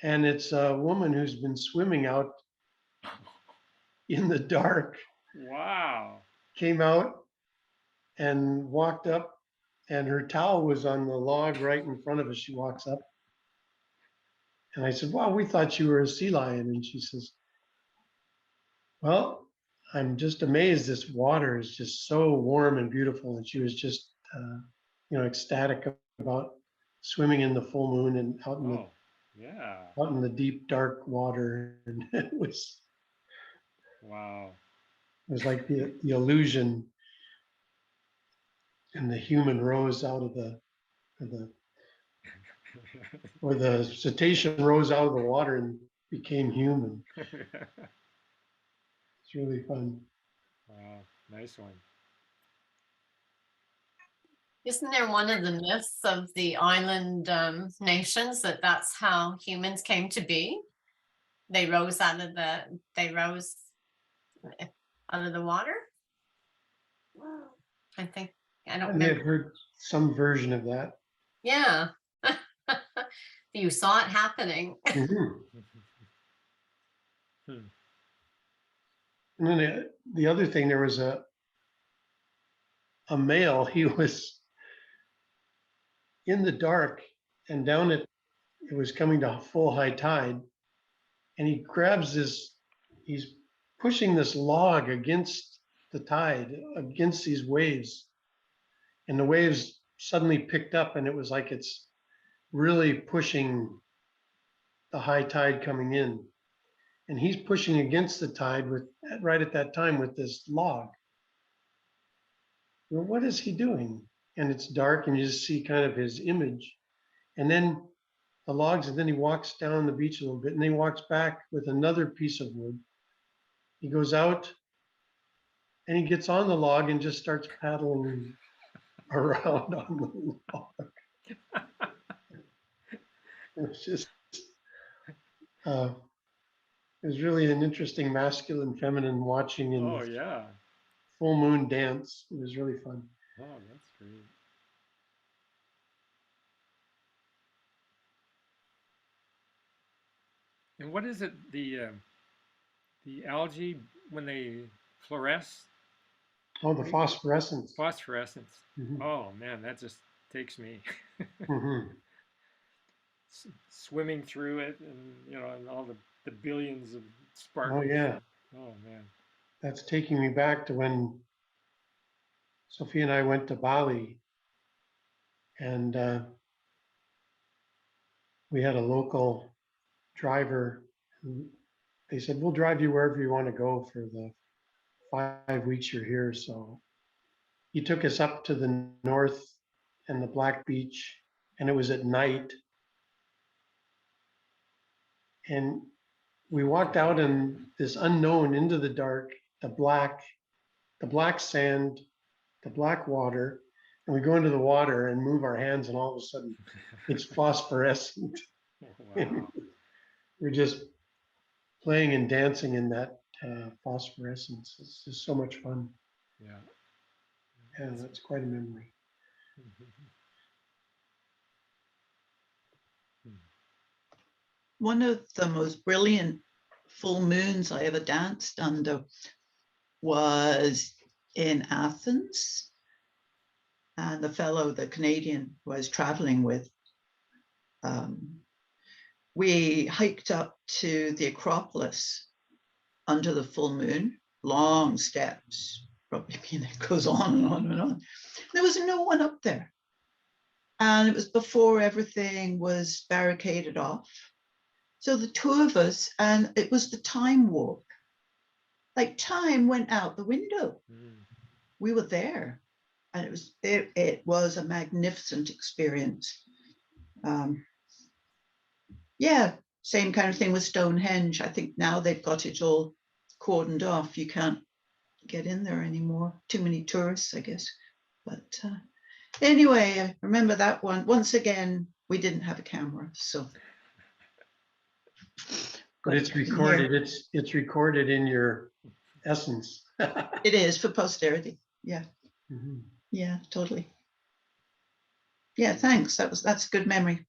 [SPEAKER 4] And it's a woman who's been swimming out in the dark,
[SPEAKER 1] Wow.
[SPEAKER 4] came out and walked up, and her towel was on the log right in front of us. She walks up. And I said, wow, we thought you were a sea lion. And she says, well, I'm just amazed. This water is just so warm and beautiful. And she was just, ecstatic about swimming in the full moon and
[SPEAKER 1] Oh, yeah.
[SPEAKER 4] out in the deep, dark water. And
[SPEAKER 1] Wow.
[SPEAKER 4] it was like the illusion, and the human rose out of or the cetacean rose out of the water and became human. It's really fun.
[SPEAKER 1] Wow. Nice one.
[SPEAKER 2] Isn't there one of the myths of the island nations that that's how humans came to be? They rose out of the water. I think I don't
[SPEAKER 4] I may have
[SPEAKER 2] remember.
[SPEAKER 4] heard some version of that.
[SPEAKER 2] Yeah, you saw it happening.
[SPEAKER 4] Mhm.
[SPEAKER 1] Hmm.
[SPEAKER 4] And then the other thing, there was a male. He was in the dark, and down it was coming to full high tide, and he grabs this. He's pushing this log against the tide, against these waves, and the waves suddenly picked up, and it was like it's really pushing the high tide coming in. And he's pushing against the tide right at that time with this log. Well, what is he doing? And it's dark, and you just see kind of his image. And then the logs, and then he walks down the beach a little bit, and then he walks back with another piece of wood. He goes out and he gets on the log and just starts paddling around on the log. It was just, it was really an interesting masculine, feminine watching in
[SPEAKER 1] Oh,
[SPEAKER 4] the
[SPEAKER 1] yeah.
[SPEAKER 4] full moon dance. It was really fun.
[SPEAKER 1] Oh, that's great. And what is it, the algae when they fluoresce?
[SPEAKER 4] Oh, the phosphorescence.
[SPEAKER 1] Phosphorescence.
[SPEAKER 4] Mhm.
[SPEAKER 1] Oh man, that just takes me.
[SPEAKER 4] Mhm.
[SPEAKER 1] Swimming through it, and and all the billions of sparkles.
[SPEAKER 4] Oh, yeah.
[SPEAKER 1] Oh man.
[SPEAKER 4] That's taking me back to when Sophia and I went to Bali, and we had a local driver who they said, we'll drive you wherever you want to go for the 5 weeks you're here. So he took us up to the north and the Black Beach, and it was at night. And we walked out in this unknown into the dark, the black sand, the black water, and we go into the water and move our hands, and all of a sudden it's phosphorescent.
[SPEAKER 1] Wow.
[SPEAKER 4] We're just playing and dancing in that phosphorescence. It's just so much fun.
[SPEAKER 1] Yeah.
[SPEAKER 4] Yeah, that's quite a memory.
[SPEAKER 3] One of the most brilliant full moons I ever danced under was in Athens. And the fellow, the Canadian who I was traveling with, we hiked up to the Acropolis under the full moon, long steps, probably it goes on and on and on. There was no one up there. And it was before everything was barricaded off. So the two of us, and it was the time warp. Like time went out the window. We were there, and it was a magnificent experience. Yeah, same kind of thing with Stonehenge. I think now they've got it all cordoned off. You can't get in there anymore. Too many tourists, I guess. But anyway, I remember that one. Once again, we didn't have a camera, so.
[SPEAKER 4] But it's recorded. It's recorded in your essence.
[SPEAKER 3] It is for posterity. Yeah.
[SPEAKER 4] Mhm.
[SPEAKER 3] Yeah, totally. Yeah, thanks. That's a good memory.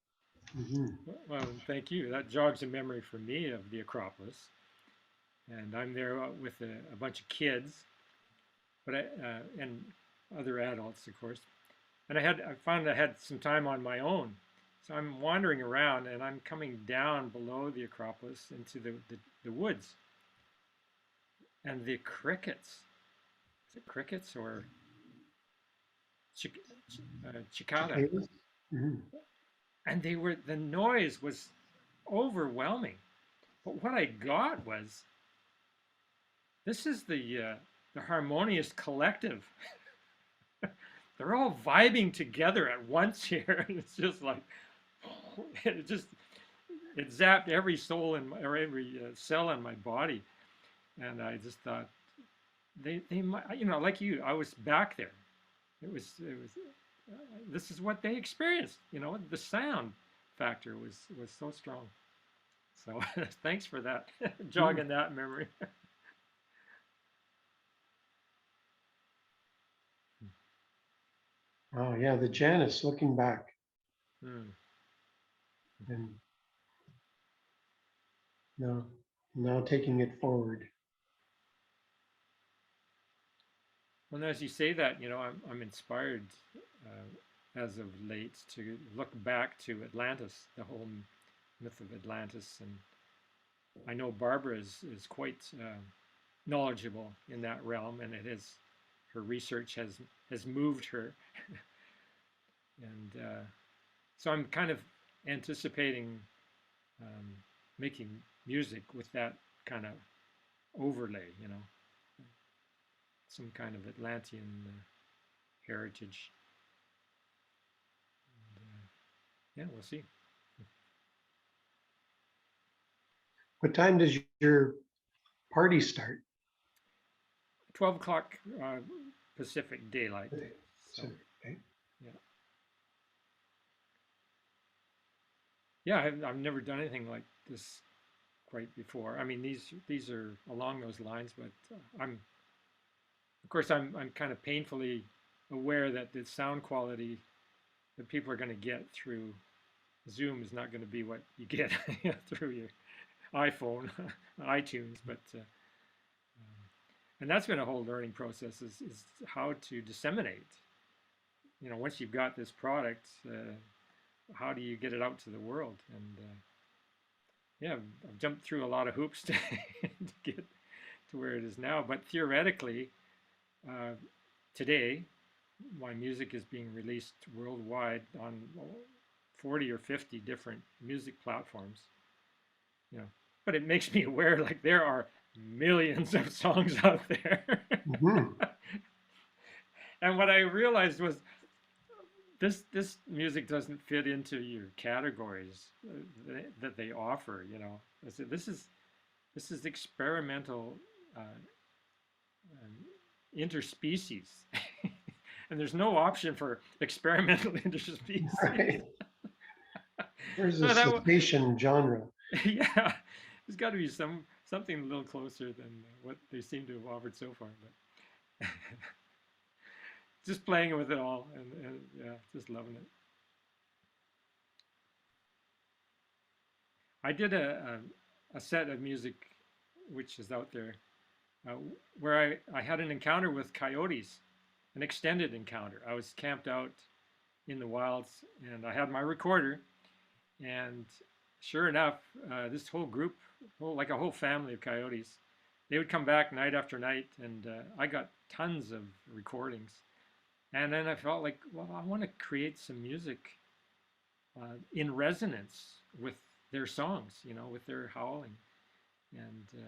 [SPEAKER 4] Mhm.
[SPEAKER 1] Well, thank you. That jogs a memory for me of the Acropolis. And I'm there with a bunch of kids, but and other adults, of course. And I found I had some time on my own. So I'm wandering around and I'm coming down below the Acropolis into the woods. And the crickets, is it crickets or cicada?
[SPEAKER 4] Cicadas? Mhm.
[SPEAKER 1] And the noise was overwhelming. But what I got was, this is the harmonious collective. They're all vibing together at once here. And it's just like, it zapped every soul or every cell in my body. And I just thought, they might, like you, I was back there. It was, this is what they experienced, the sound factor was so strong. So thanks for that, jogging that memory.
[SPEAKER 4] Oh yeah, the Janus looking back
[SPEAKER 1] Hmm.
[SPEAKER 4] and now taking it forward.
[SPEAKER 1] Well, as you say that, I'm inspired as of late to look back to Atlantis, the whole myth of Atlantis, and I know Barbara is quite knowledgeable in that realm, and her research has moved her, and so I'm kind of anticipating making music with that kind of overlay, some kind of Atlantean heritage. And, yeah, we'll see.
[SPEAKER 4] What time does your party start?
[SPEAKER 1] 12 o'clock Pacific Daylight. So,
[SPEAKER 4] Okay.
[SPEAKER 1] yeah, I've never done anything like this quite before. I mean, these are along those lines, but of course, I'm kind of painfully aware that the sound quality that people are going to get through Zoom is not going to be what you get through your iPhone, iTunes, but and that's been a whole learning process is how to disseminate. Once you've got this product, how do you get it out to the world? And yeah, I've jumped through a lot of hoops to get to where it is now. But theoretically, today, my music is being released worldwide on 40 or 50 different music platforms. But it makes me aware, like, there are millions of songs out there.
[SPEAKER 4] Mhm.
[SPEAKER 1] And what I realized was this music doesn't fit into your categories that they offer. I said, this is experimental interspecies, and there's no option for experimental interspecies.
[SPEAKER 4] Right. There's
[SPEAKER 1] So
[SPEAKER 4] a
[SPEAKER 1] that
[SPEAKER 4] cetacean genre.
[SPEAKER 1] yeah, there's got to be something a little closer than what they seem to have offered so far. But just playing with it all, and yeah, just loving it. I did a set of music, which is out there, uh, where I had an encounter with coyotes, an extended encounter. I was camped out in the wilds, and I had my recorder, and sure enough, this whole group, like a whole family of coyotes, they would come back night after night, and I got tons of recordings. And then I felt like, well, I want to create some music in resonance with their songs, you know, with their howling. And so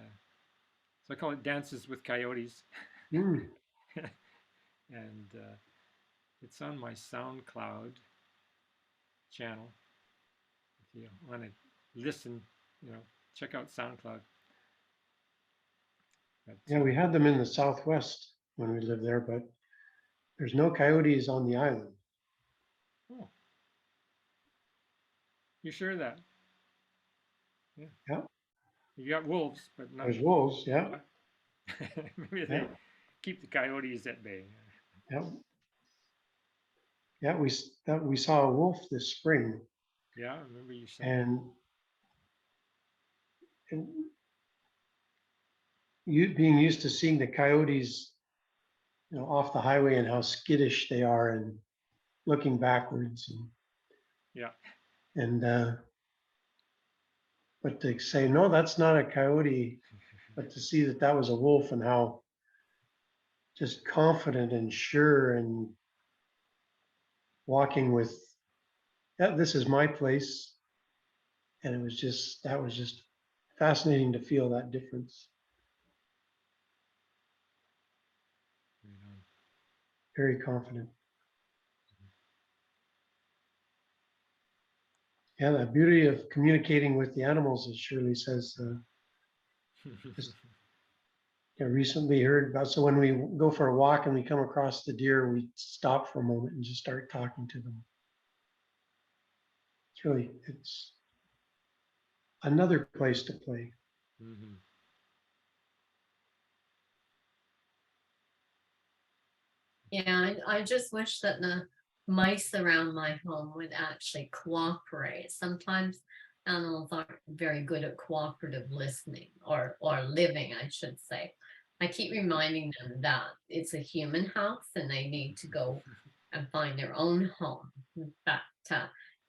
[SPEAKER 1] I call it Dances with Coyotes.
[SPEAKER 4] Mm.
[SPEAKER 1] And it's on my SoundCloud channel. If you want to listen, you know, check out SoundCloud. But,
[SPEAKER 4] Yeah, we had them in the Southwest when we lived there, but there's no coyotes on the island.
[SPEAKER 1] oh, you sure of that? Yeah.
[SPEAKER 4] Yeah.
[SPEAKER 1] You got wolves, but not.
[SPEAKER 4] There's wolves. Yeah.
[SPEAKER 1] Maybe they
[SPEAKER 4] Yeah.
[SPEAKER 1] keep the coyotes at bay.
[SPEAKER 4] Yeah. Yeah. We saw a wolf this spring,
[SPEAKER 1] Yeah, I remember you saying.
[SPEAKER 4] and you being used to seeing the coyotes, you know, off the highway and how skittish they are and looking backwards
[SPEAKER 1] Yeah.
[SPEAKER 4] and but to say no, that's not a coyote, but to see that that was a wolf and how just confident and sure and walking with, yeah, this is my place. And it was just, that was just fascinating to feel that difference. Very confident. Yeah, the beauty of communicating with the animals, as Shirley says, just I recently heard about, so when we go for a walk and we come across the deer, we stop for a moment and just start talking to them. It's another place to play.
[SPEAKER 1] Mm-hmm.
[SPEAKER 2] Yeah, I just wish that the mice around my home would actually cooperate. Sometimes animals aren't very good at cooperative listening or living, I should say. I keep reminding them that it's a human house and they need to go and find their own home. But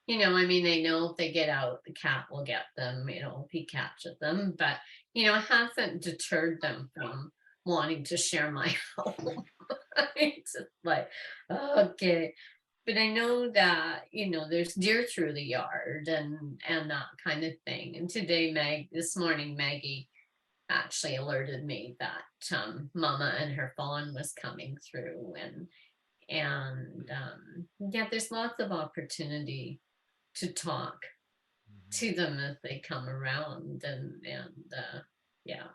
[SPEAKER 2] you know, I mean, they know if they get out, the cat will get them, you know, if he catches them. But, you know, it hasn't deterred them from wanting to share my home. It's just like, okay. But I know that, you know, there's deer through the yard and that kind of thing. And today, this morning, Maggie actually alerted me that Mama and her fawn was coming through, and yeah, there's lots of opportunity to talk to them as they come around, and yeah,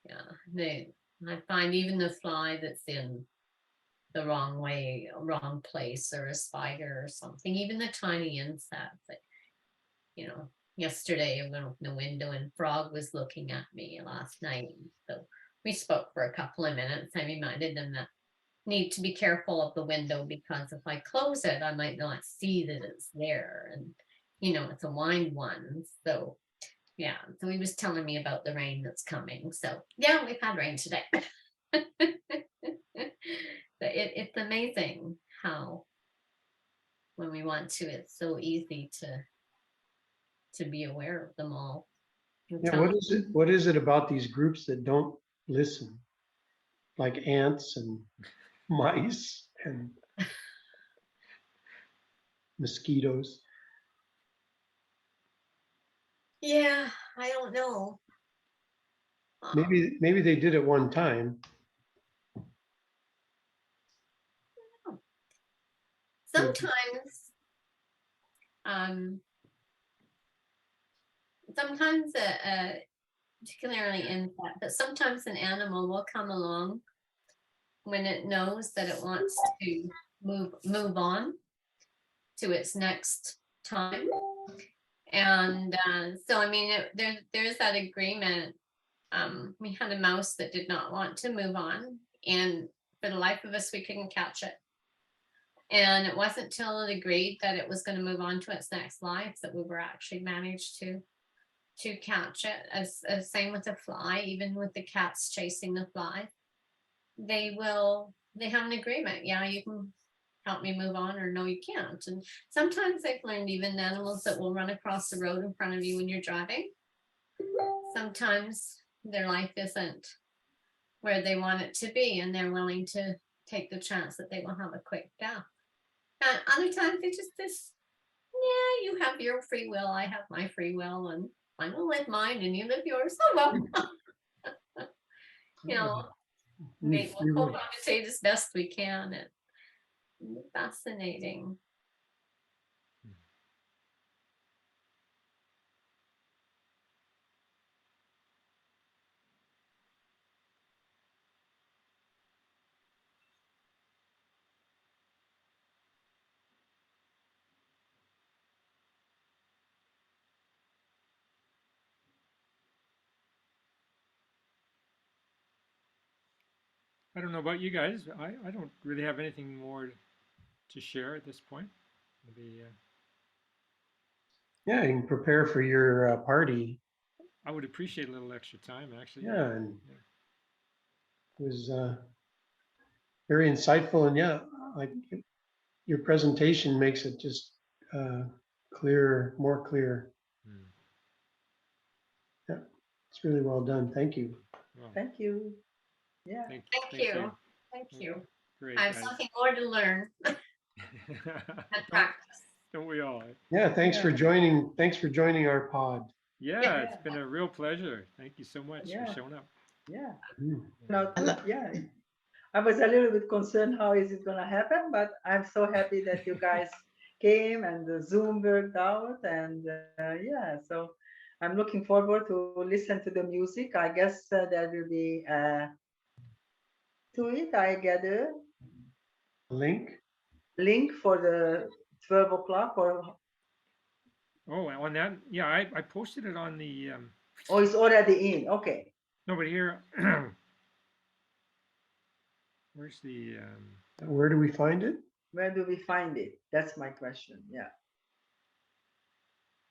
[SPEAKER 2] I find even the fly that's in the wrong place, or a spider or something, even the tiny insects, like, you know, yesterday I went open the window and Frog was looking at me last night, so we spoke for a couple of minutes. I reminded them that need to be careful of the window, because if I close it, I might not see that it's there, and you know, it's a wind one. So yeah, so he was telling me about the rain that's coming. So yeah, we've had rain today. But it's amazing how when we want to, it's so easy to be aware of them all.
[SPEAKER 4] Yeah, what is it about these groups that don't listen? Like ants and mice and mosquitoes.
[SPEAKER 2] Yeah, I don't know.
[SPEAKER 4] Maybe they did at one time.
[SPEAKER 2] Sometimes, sometimes particularly insect, but sometimes an animal will come along when it knows that it wants to move on to its next time. And so, I mean, there's that agreement. We had a mouse that did not want to move on, and for the life of us, we couldn't catch it. And it wasn't till it agreed that it was going to move on to its next life that we were actually managed to catch it. As same with the fly, even with the cats chasing the fly, they have an agreement. Yeah, you can help me move on, or no, you can't. And sometimes I've learned even animals that will run across the road in front of you when you're driving, sometimes their life isn't where they want it to be, and they're willing to take the chance that they will have a quick death. And other times they just yeah, you have your free will, I have my free will, and I'm gonna live mine and you live yours. Oh well, you know,
[SPEAKER 4] Free
[SPEAKER 2] we'll
[SPEAKER 4] will.
[SPEAKER 2] compensate as best we can. And fascinating.
[SPEAKER 1] I don't know about you guys. I don't really have anything more to share at this point. Maybe
[SPEAKER 4] Yeah, you can prepare for your party.
[SPEAKER 1] I would appreciate a little extra time, actually.
[SPEAKER 4] Yeah, and it was very insightful, and yeah, like your presentation makes it just clearer, more clear.
[SPEAKER 1] Hmm.
[SPEAKER 4] Yeah, it's really well done. Thank you.
[SPEAKER 1] Well,
[SPEAKER 5] Thank you. Yeah.
[SPEAKER 2] Thank
[SPEAKER 1] thank
[SPEAKER 2] you. Thank you.
[SPEAKER 1] Great,
[SPEAKER 2] I have
[SPEAKER 1] guys.
[SPEAKER 2] something more to learn and practice.
[SPEAKER 1] Don't we all?
[SPEAKER 4] Yeah, thanks for
[SPEAKER 5] Yeah.
[SPEAKER 4] joining. Thanks for joining our pod.
[SPEAKER 1] Yeah, it's been a real pleasure. Thank you so much
[SPEAKER 5] Yeah.
[SPEAKER 1] for showing up.
[SPEAKER 5] Yeah.
[SPEAKER 4] Mm.
[SPEAKER 5] No,
[SPEAKER 3] I lo-
[SPEAKER 5] yeah. I was a little bit concerned how is it gonna happen, but I'm so happy that you guys came and the Zoom worked out, and yeah, so I'm looking forward to listen to the music. I guess there will be to it. I gather
[SPEAKER 4] Link.
[SPEAKER 5] link for the 12 o'clock or
[SPEAKER 1] Oh, on that, yeah, I posted it on the
[SPEAKER 5] oh, it's already in. Okay,
[SPEAKER 1] no, but here, where's the
[SPEAKER 4] Where do we find it?
[SPEAKER 5] where do we find it? That's my question. Yeah.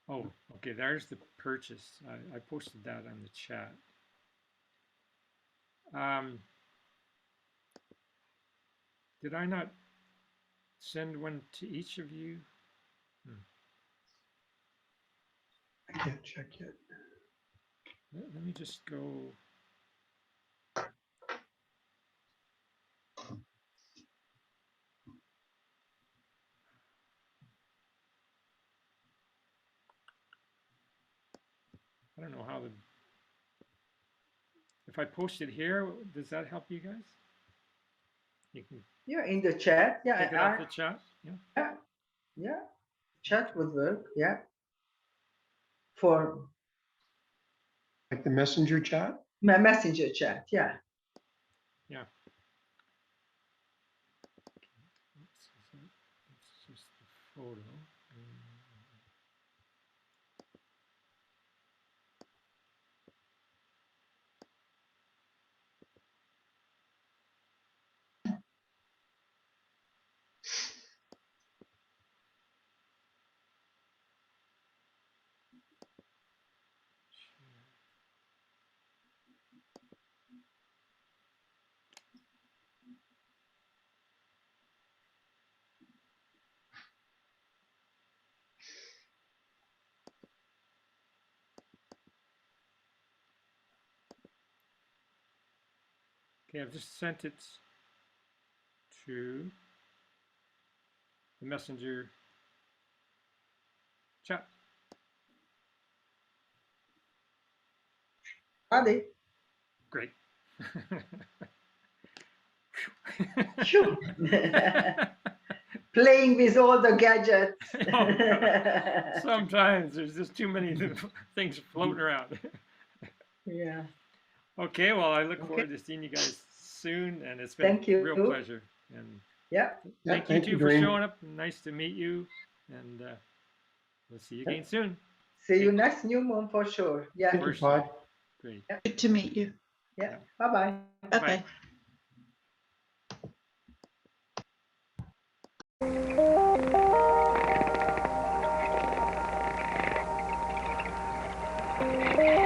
[SPEAKER 1] oh, okay, there's the purchase. I posted that on the chat. Did I not send one to each of you?
[SPEAKER 4] I can't check yet.
[SPEAKER 1] Let me just go. I don't know how the. If I post it here, does that help you guys? You can
[SPEAKER 5] Yeah, in the chat. Yeah,
[SPEAKER 1] take it off the chat. Yeah.
[SPEAKER 5] yeah, yeah. Chat would work. Yeah. For
[SPEAKER 4] Like the messenger chat?
[SPEAKER 5] my messenger chat. Yeah.
[SPEAKER 1] Yeah. It's just the photo. Okay, I've just sent it to the messenger chat.
[SPEAKER 5] Adi.
[SPEAKER 1] Great.
[SPEAKER 5] Phew. Playing with all the gadgets.
[SPEAKER 1] Oh, God. Sometimes there's just too many things floating around.
[SPEAKER 5] Yeah.
[SPEAKER 1] Okay, well, I look
[SPEAKER 5] Okay.
[SPEAKER 1] forward to seeing you guys soon, and it's been
[SPEAKER 5] Thank
[SPEAKER 1] a
[SPEAKER 5] you.
[SPEAKER 1] real pleasure. And
[SPEAKER 5] Yeah.
[SPEAKER 4] Yeah,
[SPEAKER 1] thank you too for
[SPEAKER 4] Dwayne.
[SPEAKER 1] showing up. Nice to meet you, and we'll see you again soon.
[SPEAKER 5] See you next new moon for sure. Yeah.
[SPEAKER 4] Thank you,
[SPEAKER 1] First.
[SPEAKER 4] pod.
[SPEAKER 1] Great.
[SPEAKER 3] Good to meet you.
[SPEAKER 5] Yeah. Bye-bye.
[SPEAKER 3] Bye bye.